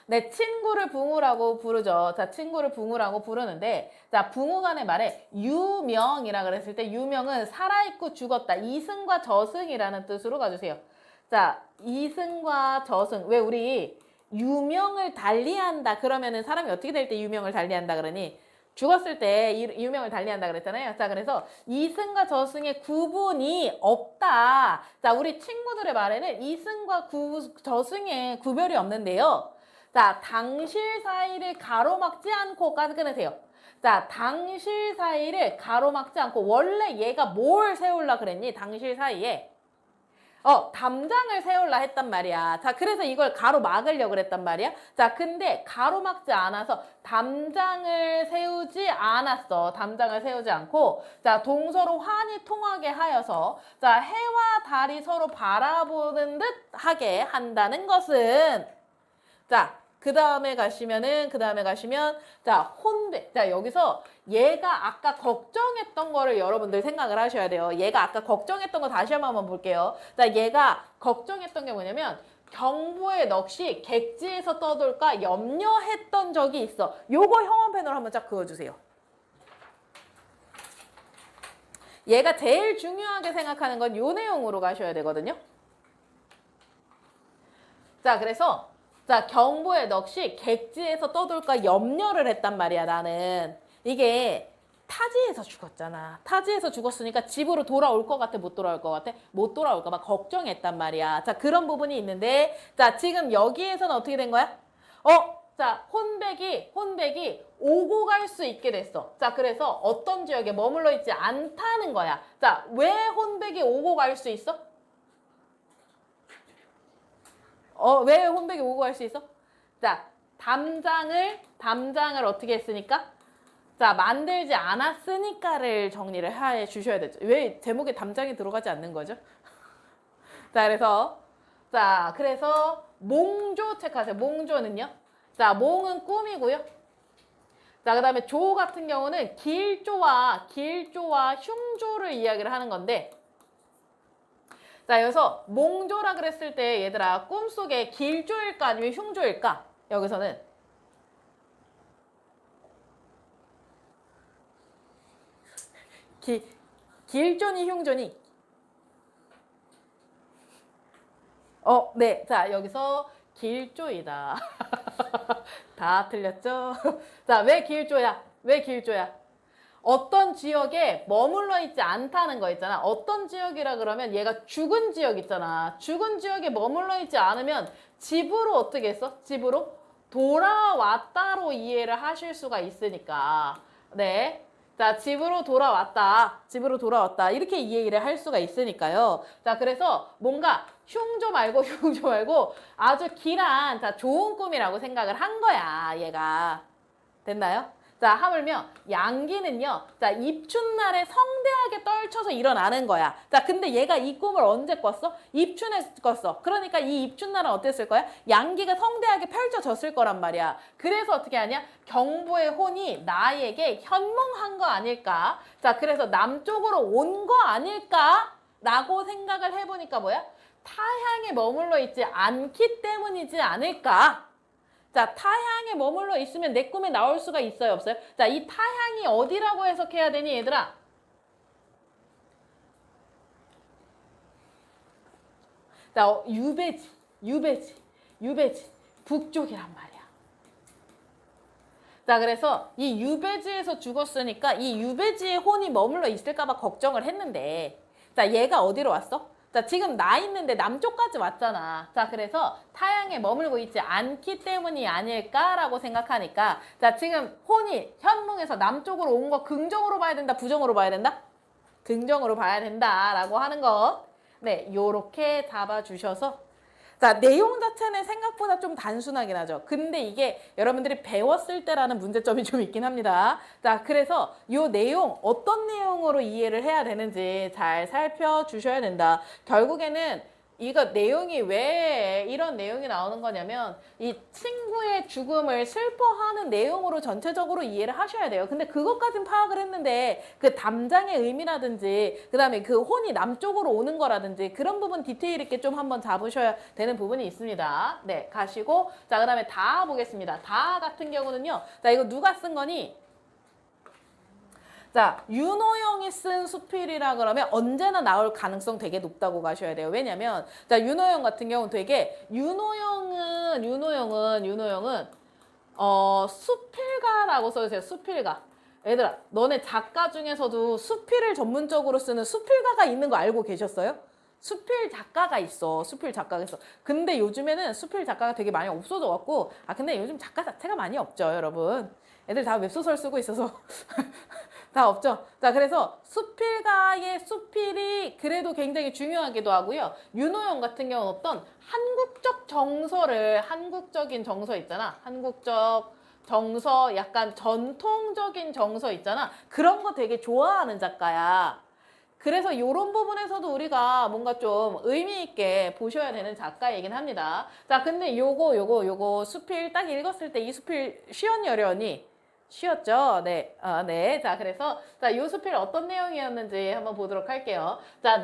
네, 친구를 붕우라고 부르죠. 자, 친구를 붕우라고 부르는데 자, 붕우간의 말에 유명이라 그랬을 때 유명은 살아있고 죽었다. 이승과 저승이라는 뜻으로 가주세요. 자, 이승과 저승. 왜 우리 유명을 달리한다 그러면은 사람이 어떻게 될 때 유명을 달리한다 그러니? 죽었을 때 유명을 달리한다 그랬잖아요. 자, 그래서 이승과 저승의 구분이 없다. 자, 우리 친구들의 말에는 이승과 저승의 구별이 없는데요. 자, 당실 사이를 가로막지 않고까지 끊으세요. 자, 당실 사이를 가로막지 않고 원래 얘가 뭘 세울라 그랬니? 당실 사이에 담장을 세울라 했단 말이야. 자, 그래서 이걸 가로막으려고 그랬단 말이야. 자, 근데 가로막지 않아서 담장을 세우지 않았어. 담장을 세우지 않고, 자, 동서로 환히 통하게 하여서, 자, 해와 달이 서로 바라보는 듯 하게 한다는 것은, 자, 그 다음에 가시면, 자, 혼배. 자, 여기서 얘가 아까 걱정했던 거를 여러분들 생각을 하셔야 돼요. 얘가 아까 걱정했던 거 다시 한번 볼게요. 자, 얘가 걱정했던 게 뭐냐면, 경보의 넋이 객지에서 떠돌까 염려했던 적이 있어. 요거 형원펜으로 한번 쫙 그어주세요. 얘가 제일 중요하게 생각하는 건 요 내용으로 가셔야 되거든요. 자, 그래서 자, 경보의 넋이 객지에서 떠돌까 염려를 했단 말이야, 나는. 이게 타지에서 죽었잖아. 타지에서 죽었으니까 집으로 돌아올 것 같아, 못 돌아올 것 같아? 못 돌아올까 봐 걱정했단 말이야. 자, 그런 부분이 있는데, 자, 지금 여기에서는 어떻게 된 거야? 자, 혼백이 오고 갈 수 있게 됐어. 자, 그래서 어떤 지역에 머물러 있지 않다는 거야. 자, 왜 혼백이 오고 갈 수 있어? 왜 혼백이 오고 갈 수 있어? 자, 담장을 어떻게 했으니까? 자, 만들지 않았으니까를 정리를 해 주셔야 되죠. 왜 제목에 담장이 들어가지 않는 거죠? 자, 그래서 몽조 체크하세요. 몽조는요. 자, 몽은 꿈이고요. 자, 그 다음에 조 같은 경우는 길조와 흉조를 이야기를 하는 건데, 자, 여기서 몽조라 그랬을 때 얘들아 꿈속에 길조일까 아니면 흉조일까? 여기서는 길조니 흉조니? 네. 자, 여기서 길조이다. 다 틀렸죠? 자, 왜 길조야? 왜 길조야? 어떤 지역에 머물러 있지 않다는 거 있잖아. 어떤 지역이라 그러면 얘가 죽은 지역 있잖아. 죽은 지역에 머물러 있지 않으면 집으로 어떻게 했어? 집으로 돌아왔다로 이해를 하실 수가 있으니까. 네. 자, 집으로 돌아왔다. 이렇게 이해를 할 수가 있으니까요. 자, 그래서 뭔가 흉조 말고 아주 길한, 자, 좋은 꿈이라고 생각을 한 거야, 얘가. 됐나요? 자, 하물며 양기는요. 자, 입춘날에 성대하게 떨쳐서 일어나는 거야. 자, 근데 얘가 이 꿈을 언제 꿨어? 입춘에 꿨어. 그러니까 이 입춘날은 어땠을 거야? 양기가 성대하게 펼쳐졌을 거란 말이야. 그래서 어떻게 하냐? 경보의 혼이 나에게 현몽한 거 아닐까? 자, 그래서 남쪽으로 온 거 아닐까? 라고 생각을 해보니까 뭐야? 타향에 머물러 있지 않기 때문이지 않을까? 자, 타향에 머물러 있으면 내 꿈에 나올 수가 있어요, 없어요? 자, 이 타향이 어디라고 해석해야 되니, 얘들아? 자, 유배지, 북쪽이란 말이야. 자, 그래서 이 유배지에서 죽었으니까 이 유배지에 혼이 머물러 있을까 봐 걱정을 했는데, 자, 얘가 어디로 왔어? 자, 지금 나 있는데 남쪽까지 왔잖아. 자, 그래서 타향에 머물고 있지 않기 때문이 아닐까라고 생각하니까, 자, 지금 혼이 현몽에서 남쪽으로 온 거 긍정으로 봐야 된다, 부정으로 봐야 된다? 긍정으로 봐야 된다라고 하는 것. 네, 요렇게 잡아주셔서, 자, 내용 자체는 생각보다 좀 단순하긴 하죠. 근데 이게 여러분들이 배웠을 때라는 문제점이 좀 있긴 합니다. 자, 그래서 이 내용, 어떤 내용으로 이해를 해야 되는지 잘 살펴주셔야 된다. 결국에는 이거 내용이 왜 이런 내용이 나오는 거냐면 이 친구의 죽음을 슬퍼하는 내용으로 전체적으로 이해를 하셔야 돼요. 근데 그것까진 파악을 했는데 그 담장의 의미라든지 그다음에 그 혼이 남쪽으로 오는 거라든지 그런 부분 디테일 있게 좀 한번 잡으셔야 되는 부분이 있습니다. 네, 가시고 자, 그다음에 다 보겠습니다. 다 같은 경우는요. 자, 이거 누가 쓴 거니? 자, 윤호영이 쓴 수필이라 그러면 언제나 나올 가능성 되게 높다고 가셔야 돼요. 왜냐면, 자, 윤호영 같은 경우는 되게, 윤호영은, 수필가라고 써주세요. 수필가. 얘들아, 너네 작가 중에서도 수필을 전문적으로 쓰는 수필가가 있는 거 알고 계셨어요? 수필 작가가 있어. 근데 요즘에는 수필 작가가 되게 많이 없어져갖고, 근데 요즘 작가 자체가 많이 없죠, 여러분. 애들 다 웹소설 쓰고 있어서. 다 없죠. 자, 그래서 수필가의 수필이 그래도 굉장히 중요하기도 하고요. 윤호영 같은 경우는 어떤 한국적인 정서 있잖아. 한국적 정서, 약간 전통적인 정서 있잖아. 그런 거 되게 좋아하는 작가야. 그래서 이런 부분에서도 우리가 뭔가 좀 의미 있게 보셔야 되는 작가이긴 합니다. 자, 근데 요거 수필 딱 읽었을 때 이 수필 쉬었니 어려웠니? 쉬었죠? 네. 네. 자, 그래서, 자, 요 수필 어떤 내용이었는지 한번 보도록 할게요. 자,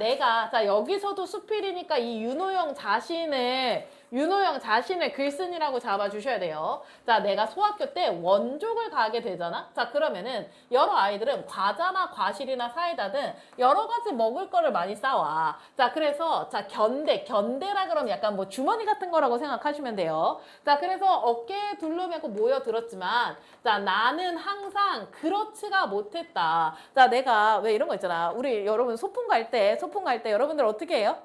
여기서도 수필이니까 이 윤호영 자신을 윤호영 자신을 글쓴이라고 잡아주셔야 돼요. 자, 내가 소학교 때 원족을 가게 되잖아? 자, 그러면은 여러 아이들은 과자나 과실이나 사이다 등 여러 가지 먹을 거를 많이 싸와. 자, 그래서 자, 견대라 그러면 약간 뭐 주머니 같은 거라고 생각하시면 돼요. 자, 그래서 어깨에 둘러매고 모여들었지만 자, 나는 항상 그렇지가 못했다. 자, 내가 왜 이런 거 있잖아. 우리 여러분 소풍 갈 때 여러분들 어떻게 해요?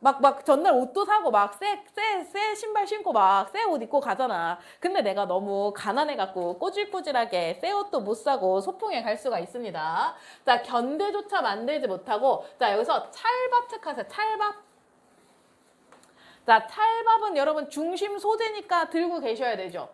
막 전날 옷도 사고 막 새 신발 신고 막 새 옷 입고 가잖아. 근데 내가 너무 가난해갖고 꼬질꼬질하게 새 옷도 못 사고 소풍에 갈 수가 있습니다. 자, 견대조차 만들지 못하고 자, 여기서 찰밥 체크하세요. 찰밥. 자, 찰밥은 여러분 중심 소재니까 들고 계셔야 되죠.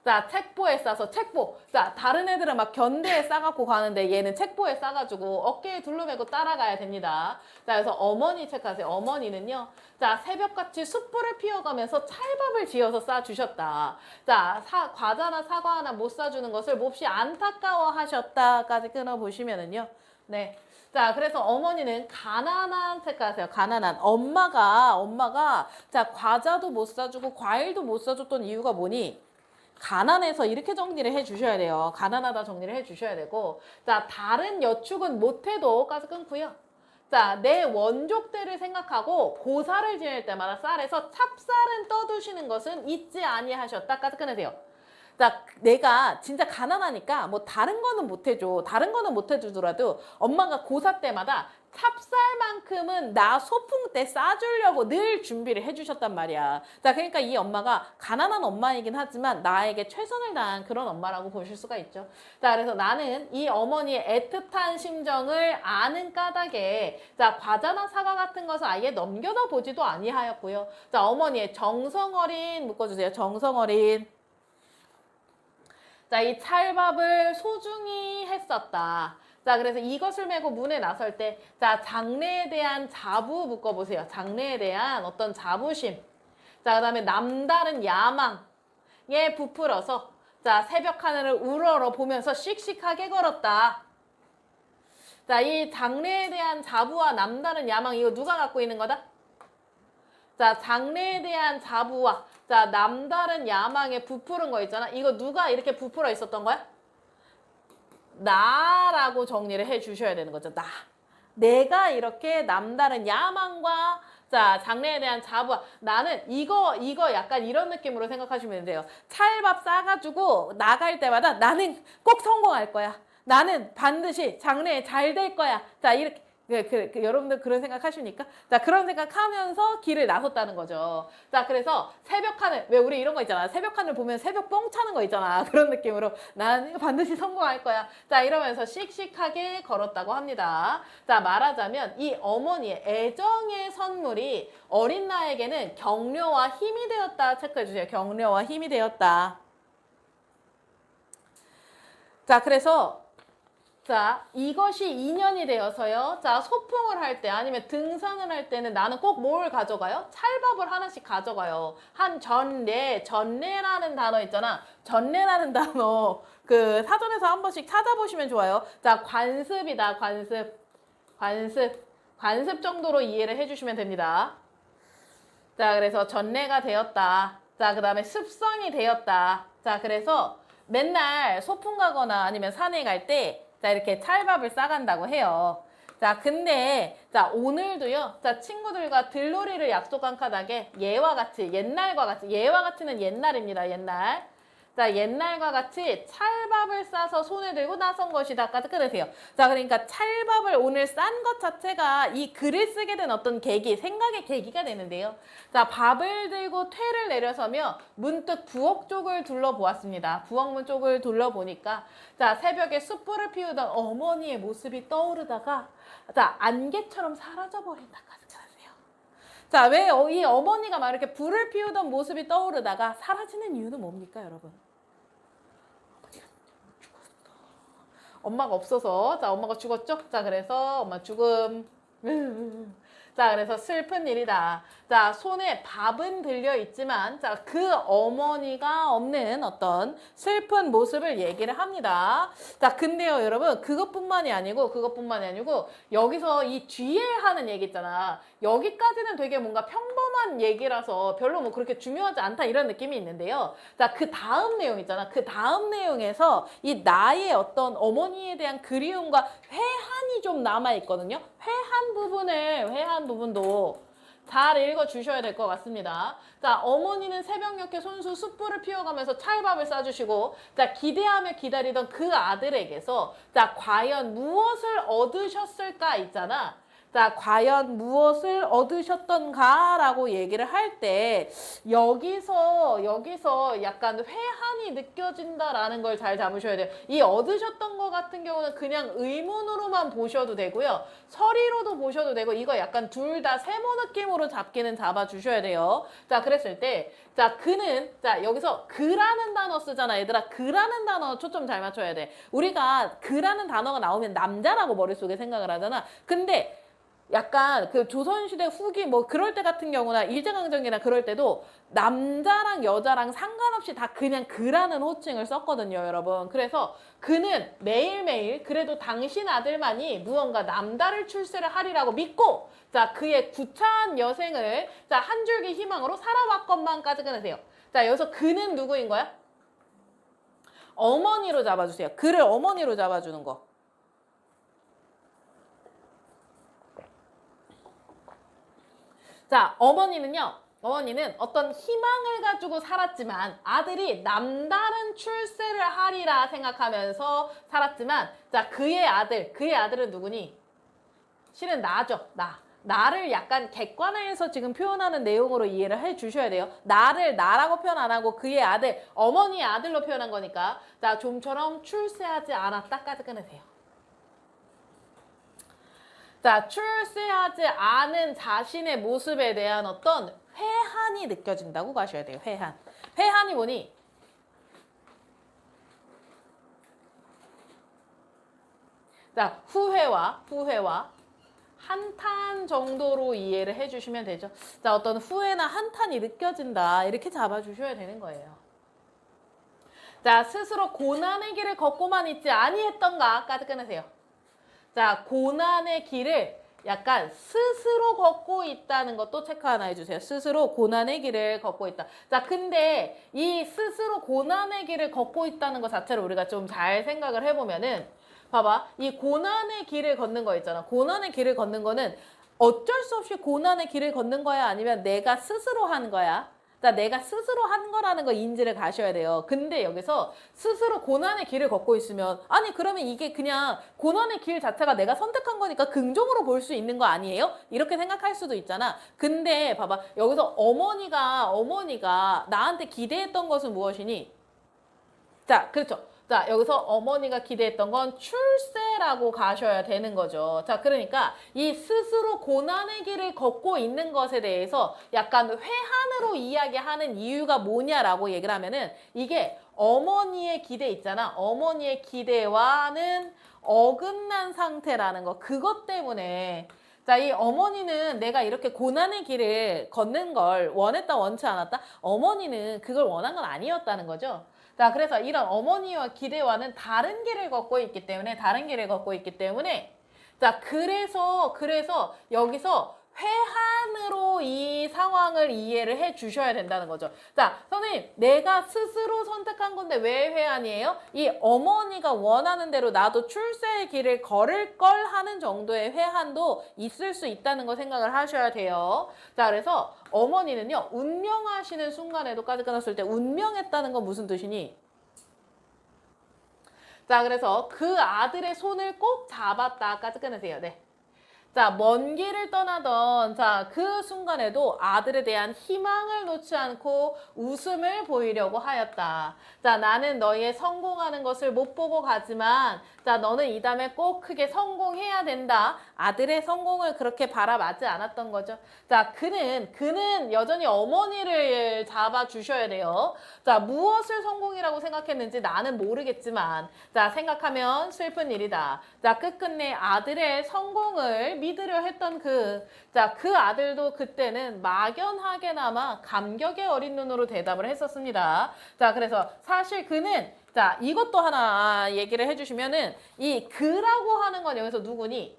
자, 책보에 싸서 책보. 자, 다른 애들은 막 견대에 싸갖고 가는데 얘는 책보에 싸가지고 어깨에 둘러매고 따라가야 됩니다. 자, 그래서 어머니 체크하세요. 어머니는요. 자, 새벽같이 숯불을 피워가면서 찰밥을 지어서 싸주셨다. 자, 과자나 사과 하나 못 싸주는 것을 몹시 안타까워하셨다까지 끊어보시면은요. 네. 자, 그래서 어머니는 가난한 체크하세요. 가난한. 엄마가 자, 과자도 못 싸주고 과일도 못 싸줬던 이유가 뭐니? 가난해서 이렇게 정리를 해주셔야 돼요. 가난하다 정리를 해주셔야 되고 자, 다른 여축은 못해도까지 끊고요. 자, 내 원족대를 생각하고 고사를 지낼 때마다 쌀에서 찹쌀은 떠두시는 것은 잊지 아니하셨다까지 끊으세요. 자, 내가 진짜 가난하니까 뭐 다른 거는 못 해줘. 다른 거는 못 해주더라도 엄마가 고사 때마다 찹쌀만큼은 나 소풍 때 싸주려고 늘 준비를 해주셨단 말이야. 자, 그러니까 이 엄마가 가난한 엄마이긴 하지만 나에게 최선을 다한 그런 엄마라고 보실 수가 있죠. 자, 그래서 나는 이 어머니의 애틋한 심정을 아는 까닭에 자, 과자나 사과 같은 것을 아예 넘겨다 보지도 아니하였고요. 자, 어머니의 정성어린 묶어주세요. 정성어린. 자, 이 찰밥을 소중히 했었다. 자, 그래서 이것을 메고 문에 나설 때, 자, 장래에 대한 자부 묶어보세요. 장래에 대한 어떤 자부심. 자, 그 다음에 남다른 야망에 부풀어서, 자, 새벽 하늘을 우러러 보면서 씩씩하게 걸었다. 자, 이 장래에 대한 자부와 남다른 야망, 이거 누가 갖고 있는 거다? 자, 장래에 대한 자부와, 자, 남다른 야망에 부풀은 거 있잖아. 이거 누가 이렇게 부풀어 있었던 거야? 나라고 정리를 해 주셔야 되는 거죠. 나. 내가 이렇게 남다른 야망과 자, 장래에 대한 자부와 나는 이거 약간 이런 느낌으로 생각하시면 돼요. 찰밥 싸가지고 나갈 때마다 나는 꼭 성공할 거야. 나는 반드시 장래에 잘 될 거야. 자, 이렇게 여러분들 그런 생각 하십니까? 자, 그런 생각하면서 길을 나섰다는 거죠. 자, 그래서 새벽 하늘, 왜 우리 이런 거 있잖아. 새벽 하늘 보면 새벽 뻥 차는 거 있잖아. 그런 느낌으로 난 이거 반드시 성공할 거야. 자, 이러면서 씩씩하게 걸었다고 합니다. 자, 말하자면 이 어머니의 애정의 선물이 어린 나에게는 격려와 힘이 되었다. 체크해 주세요. 격려와 힘이 되었다. 자, 그래서 자, 이것이 인연이 되어서요. 자, 소풍을 할 때 아니면 등산을 할 때는 나는 꼭 뭘 가져가요? 찰밥을 하나씩 가져가요. 한 전례라는 단어 있잖아. 전례라는 단어 그 사전에서 한 번씩 찾아보시면 좋아요. 자, 관습이다. 관습 정도로 이해를 해주시면 됩니다. 자, 그래서 전례가 되었다. 자, 그 다음에 습성이 되었다. 자, 그래서 맨날 소풍 가거나 아니면 산에 갈 때 자, 이렇게 찰밥을 싸간다고 해요. 자, 근데, 자, 오늘도요, 자, 친구들과 들놀이를 약속한 까닭에 얘와 같이, 옛날과 같이, 얘와 같이는 옛날입니다, 옛날. 자, 옛날과 같이 찰밥을 싸서 손에 들고 나선 것이다까지 끊으세요. 자, 그러니까 찰밥을 오늘 싼 것 자체가 이 글을 쓰게 된 어떤 계기, 생각의 계기가 되는데요. 자, 밥을 들고 퇴를 내려서며 문득 부엌 쪽을 둘러보았습니다. 부엌문 쪽을 둘러보니까 자, 새벽에 숯불을 피우던 어머니의 모습이 떠오르다가 자, 안개처럼 사라져버린다까지 끊으세요. 자, 왜 이 어머니가 막 이렇게 불을 피우던 모습이 떠오르다가 사라지는 이유는 뭡니까, 여러분? 엄마가 없어서 자, 엄마가 죽었죠? 자, 그래서 엄마 죽음. 자, 그래서 슬픈 일이다. 자, 손에 밥은 들려 있지만, 자, 그 어머니가 없는 어떤 슬픈 모습을 얘기를 합니다. 자, 근데요, 여러분, 그것뿐만이 아니고, 여기서 이 뒤에 하는 얘기 있잖아. 여기까지는 되게 뭔가 평범한 얘기라서 별로 뭐 그렇게 중요하지 않다 이런 느낌이 있는데요. 자, 그 다음 내용 있잖아. 그 다음 내용에서 이 나의 어떤 어머니에 대한 그리움과 회한이 좀 남아있거든요. 회한 부분도 잘 읽어주셔야 될 것 같습니다. 자, 어머니는 새벽녘에 손수 숯불을 피워가면서 찰밥을 싸주시고, 자, 기대하며 기다리던 그 아들에게서, 자, 과연 무엇을 얻으셨을까 있잖아. 자, 과연 무엇을 얻으셨던가라고 얘기를 할 때 여기서 약간 회한이 느껴진다라는 걸 잘 잡으셔야 돼요. 이 얻으셨던 것 같은 경우는 그냥 의문으로만 보셔도 되고요. 서리로도 보셔도 되고 이거 약간 둘 다 세모 느낌으로 잡기는 잡아주셔야 돼요. 자, 그랬을 때 자, 그는 자, 여기서 그라는 단어 쓰잖아. 얘들아, 그라는 단어 초점 잘 맞춰야 돼. 우리가 그라는 단어가 나오면 남자라고 머릿속에 생각을 하잖아. 근데 약간 그 조선시대 후기 뭐 그럴 때 같은 경우나 일제강점기나 그럴 때도 남자랑 여자랑 상관없이 다 그냥 그라는 호칭을 썼거든요, 여러분. 그래서 그는 매일매일 그래도 당신 아들만이 무언가 남다를 출세를 하리라고 믿고 자, 그의 구차한 여생을 자, 한 줄기 희망으로 살아왔건만까지 끊으세요. 자, 여기서 그는 누구인 거야? 어머니로 잡아주세요. 그를 어머니로 잡아주는 거. 자, 어머니는 어떤 희망을 가지고 살았지만 아들이 남다른 출세를 하리라 생각하면서 살았지만 자, 그의 아들은 누구니? 실은 나죠, 나를 약간 객관화해서 지금 표현하는 내용으로 이해를 해 주셔야 돼요. 나를 나라고 표현 안 하고 그의 아들, 어머니의 아들로 표현한 거니까 자, 좀처럼 출세하지 않았다까지 끊으세요. 자, 출세하지 않은 자신의 모습에 대한 어떤 회한이 느껴진다고 가셔야 돼요. 회한이 뭐니? 자, 후회와 한탄 정도로 이해를 해주시면 되죠. 자, 어떤 후회나 한탄이 느껴진다. 이렇게 잡아주셔야 되는 거예요. 자, 스스로 고난의 길을 걷고만 있지 아니했던가까지 끊으세요. 자, 고난의 길을 약간 스스로 걷고 있다는 것도 체크 하나 해주세요. 스스로 고난의 길을 걷고 있다. 자, 근데 이 스스로 고난의 길을 걷고 있다는 것 자체를 우리가 좀 잘 생각을 해보면은 봐봐. 이 고난의 길을 걷는 거 있잖아. 고난의 길을 걷는 거는 어쩔 수 없이 고난의 길을 걷는 거야? 아니면 내가 스스로 한 거야? 자, 내가 스스로 한 거라는 거 인지를 가셔야 돼요. 근데 여기서 스스로 고난의 길을 걷고 있으면 아니 그러면 이게 그냥 고난의 길 자체가 내가 선택한 거니까 긍정으로 볼 수 있는 거 아니에요? 이렇게 생각할 수도 있잖아. 근데 봐봐. 여기서 어머니가 나한테 기대했던 것은 무엇이니? 자, 그렇죠. 자, 여기서 어머니가 기대했던 건 출세라고 가셔야 되는 거죠. 자, 그러니까 이 스스로 고난의 길을 걷고 있는 것에 대해서 약간 회한으로 이야기하는 이유가 뭐냐라고 얘기를 하면은 이게 어머니의 기대 있잖아. 어머니의 기대와는 어긋난 상태라는 거. 그것 때문에 자, 이 어머니는 내가 이렇게 고난의 길을 걷는 걸 원했다, 원치 않았다? 어머니는 그걸 원한 건 아니었다는 거죠. 자, 그래서 이런 어머니와 기대와는 다른 길을 걷고 있기 때문에 자, 그래서 여기서 회한으로 이 상황을 이해를 해 주셔야 된다는 거죠. 자, 선생님, 내가 스스로 선택한 건데 왜 회한이에요? 이 어머니가 원하는 대로 나도 출세의 길을 걸을 걸 하는 정도의 회한도 있을 수 있다는 거 생각을 하셔야 돼요. 자, 그래서 어머니는요, 운명하시는 순간에도까지 끊었을 때 운명했다는 건 무슨 뜻이니? 자, 그래서 그 아들의 손을 꼭 잡았다까지 끊으세요. 네. 자, 먼 길을 떠나던 자, 그 순간에도 아들에 대한 희망을 놓지 않고 웃음을 보이려고 하였다. 자, 나는 너희의 성공하는 것을 못 보고 가지만 자, 너는 이 다음에 꼭 크게 성공해야 된다. 아들의 성공을 그렇게 바라마지 않았던 거죠. 자, 그는 여전히 어머니를 잡아주셔야 돼요. 자, 무엇을 성공이라고 생각했는지 나는 모르겠지만 자, 생각하면 슬픈 일이다. 자, 끝끝내 아들의 성공을 믿으려 했던 그 아들도 그때는 막연하게나마 감격의 어린 눈으로 대답을 했었습니다. 자, 그래서 사실 그는 자, 이것도 하나 얘기를 해주시면은 이 그라고 하는 건 여기서 누구니?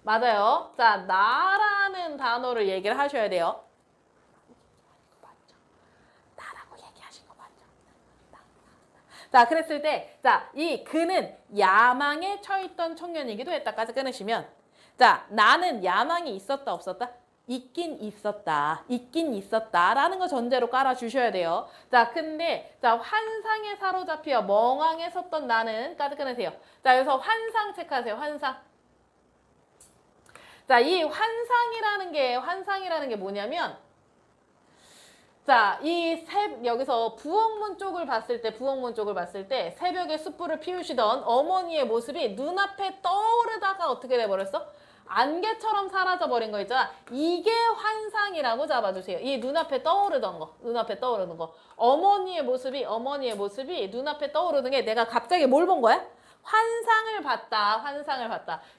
맞아요. 자, 나라는 단어를 얘기를 하셔야 돼요. 나라고 얘기하신 거 맞죠? 자, 그랬을 때, 자, 이 그는 야망에 처했던 청년이기도 했다까지 끊으시면, 자, 나는 야망이 있었다, 없었다? 있긴 있었다. 있긴 있었다라는 거 전제로 깔아주셔야 돼요. 자, 근데, 자, 환상에 사로잡혀 멍하게 섰던 나는까지 끊으세요. 자, 여기서 환상 체크하세요. 환상. 자, 이 환상이라는 게 뭐냐면, 자, 여기서 부엌문 쪽을 봤을 때, 새벽에 숯불을 피우시던 어머니의 모습이 눈앞에 떠오르다가 어떻게 돼버렸어? 안개처럼 사라져버린 거 있잖아. 이게 환상이라고 잡아주세요. 이 눈앞에 떠오르던 거. 어머니의 모습이 눈앞에 떠오르는 게 내가 갑자기 뭘 본 거야? 환상을 봤다.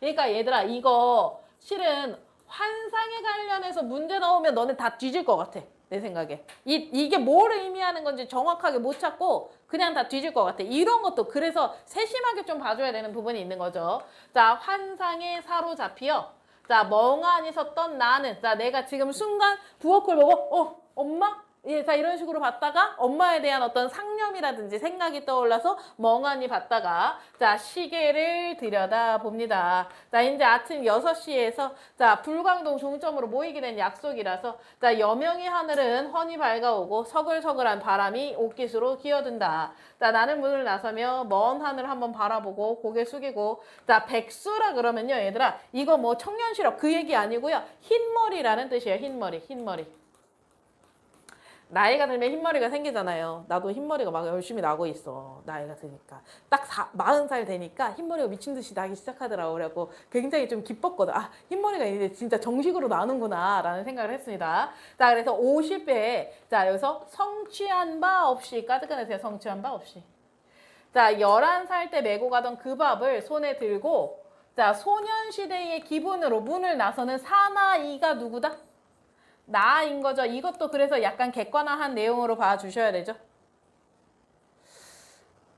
그러니까 얘들아, 이거 실은 환상에 관련해서 문제 나오면 너네 다 뒤질 것 같아. 내 생각에. 이게 뭘 의미하는 건지 정확하게 못 찾고 그냥 다 뒤질 것 같아. 이런 것도 그래서 세심하게 좀 봐줘야 되는 부분이 있는 거죠. 자, 환상에 사로잡혀. 자, 멍하니 섰던 나는. 자, 내가 지금 순간 부엌을 보고 엄마? 예, 자, 이런 식으로 봤다가 엄마에 대한 어떤 상념이라든지 생각이 떠올라서 멍하니 봤다가 자, 시계를 들여다봅니다. 자, 이제 아침 6시에서 자, 불광동 종점으로 모이게 된 약속이라서 자, 여명의 하늘은 훤히 밝아오고 서글서글한 바람이 옷깃으로 기어든다. 자, 나는 문을 나서며 먼 하늘 한번 바라보고 고개 숙이고 자, 백수라 그러면요, 얘들아, 이거 뭐 청년실업 그 얘기 아니고요. 흰머리라는 뜻이에요. 흰머리. 나이가 들면 흰머리가 생기잖아요. 나도 흰머리가 막 열심히 나고 있어. 나이가 드니까. 딱 40살 되니까 흰머리가 미친 듯이 나기 시작하더라고. 그래갖고 굉장히 좀 기뻤거든. 아, 흰머리가 이제 진짜 정식으로 나는구나 라는 생각을 했습니다. 자, 그래서 50에 자, 여기서 성취한 바 없이까지 끊으세요. 성취한 바 없이. 자, 11살 때 메고 가던 그 밥을 손에 들고 자, 소년시대의 기분으로 문을 나서는 사나이가 누구다? 나인 거죠. 이것도 그래서 약간 객관화한 내용으로 봐주셔야 되죠.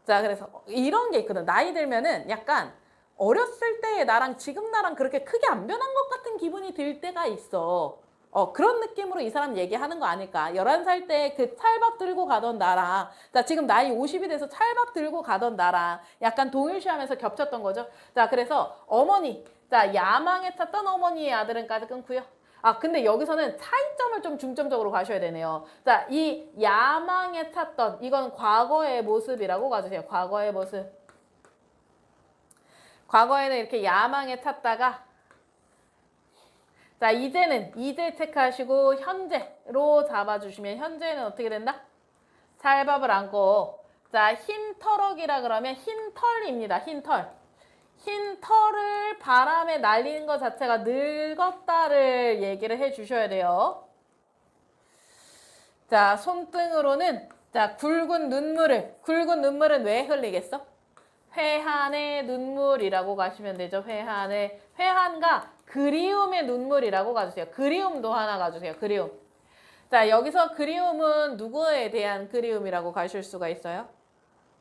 자, 그래서 이런 게 있거든. 나이 들면은 약간 어렸을 때의 나랑 지금 나랑 그렇게 크게 안 변한 것 같은 기분이 들 때가 있어. 그런 느낌으로 이 사람 얘기하는 거 아닐까. 11살 때 그 찰밥 들고 가던 나랑, 자, 지금 나이 50이 돼서 찰밥 들고 가던 나랑 약간 동일시하면서 겹쳤던 거죠. 자, 그래서 어머니, 자, 야망에 찼던 어머니의 아들은까지 끊고요. 아, 근데 여기서는 차이점을 좀 중점적으로 가셔야 되네요. 자, 이 야망에 찼던, 이건 과거의 모습이라고 가주세요. 과거의 모습. 과거에는 이렇게 야망에 찼다가, 자, 이제 체크하시고, 현재로 잡아주시면, 현재는 어떻게 된다? 찰밥을 안고, 자, 흰터럭이라 그러면 흰털입니다. 흰 털을 바람에 날리는 것 자체가 늙었다를 얘기를 해주셔야 돼요. 자, 손등으로는 자, 굵은 눈물은 왜 흘리겠어? 회한의 눈물이라고 가시면 되죠. 회한과 그리움의 눈물이라고 가주세요. 그리움도 하나 가주세요. 그리움. 자, 여기서 그리움은 누구에 대한 그리움이라고 가실 수가 있어요?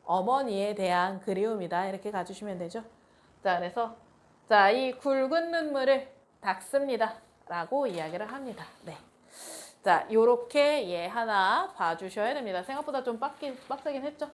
어머니에 대한 그리움이다. 이렇게 가주시면 되죠. 자, 그래서 자, 이 굵은 눈물을 닦습니다. 라고 이야기를 합니다. 네. 자, 요렇게 하나 봐주셔야 됩니다. 생각보다 좀 빡세긴 했죠?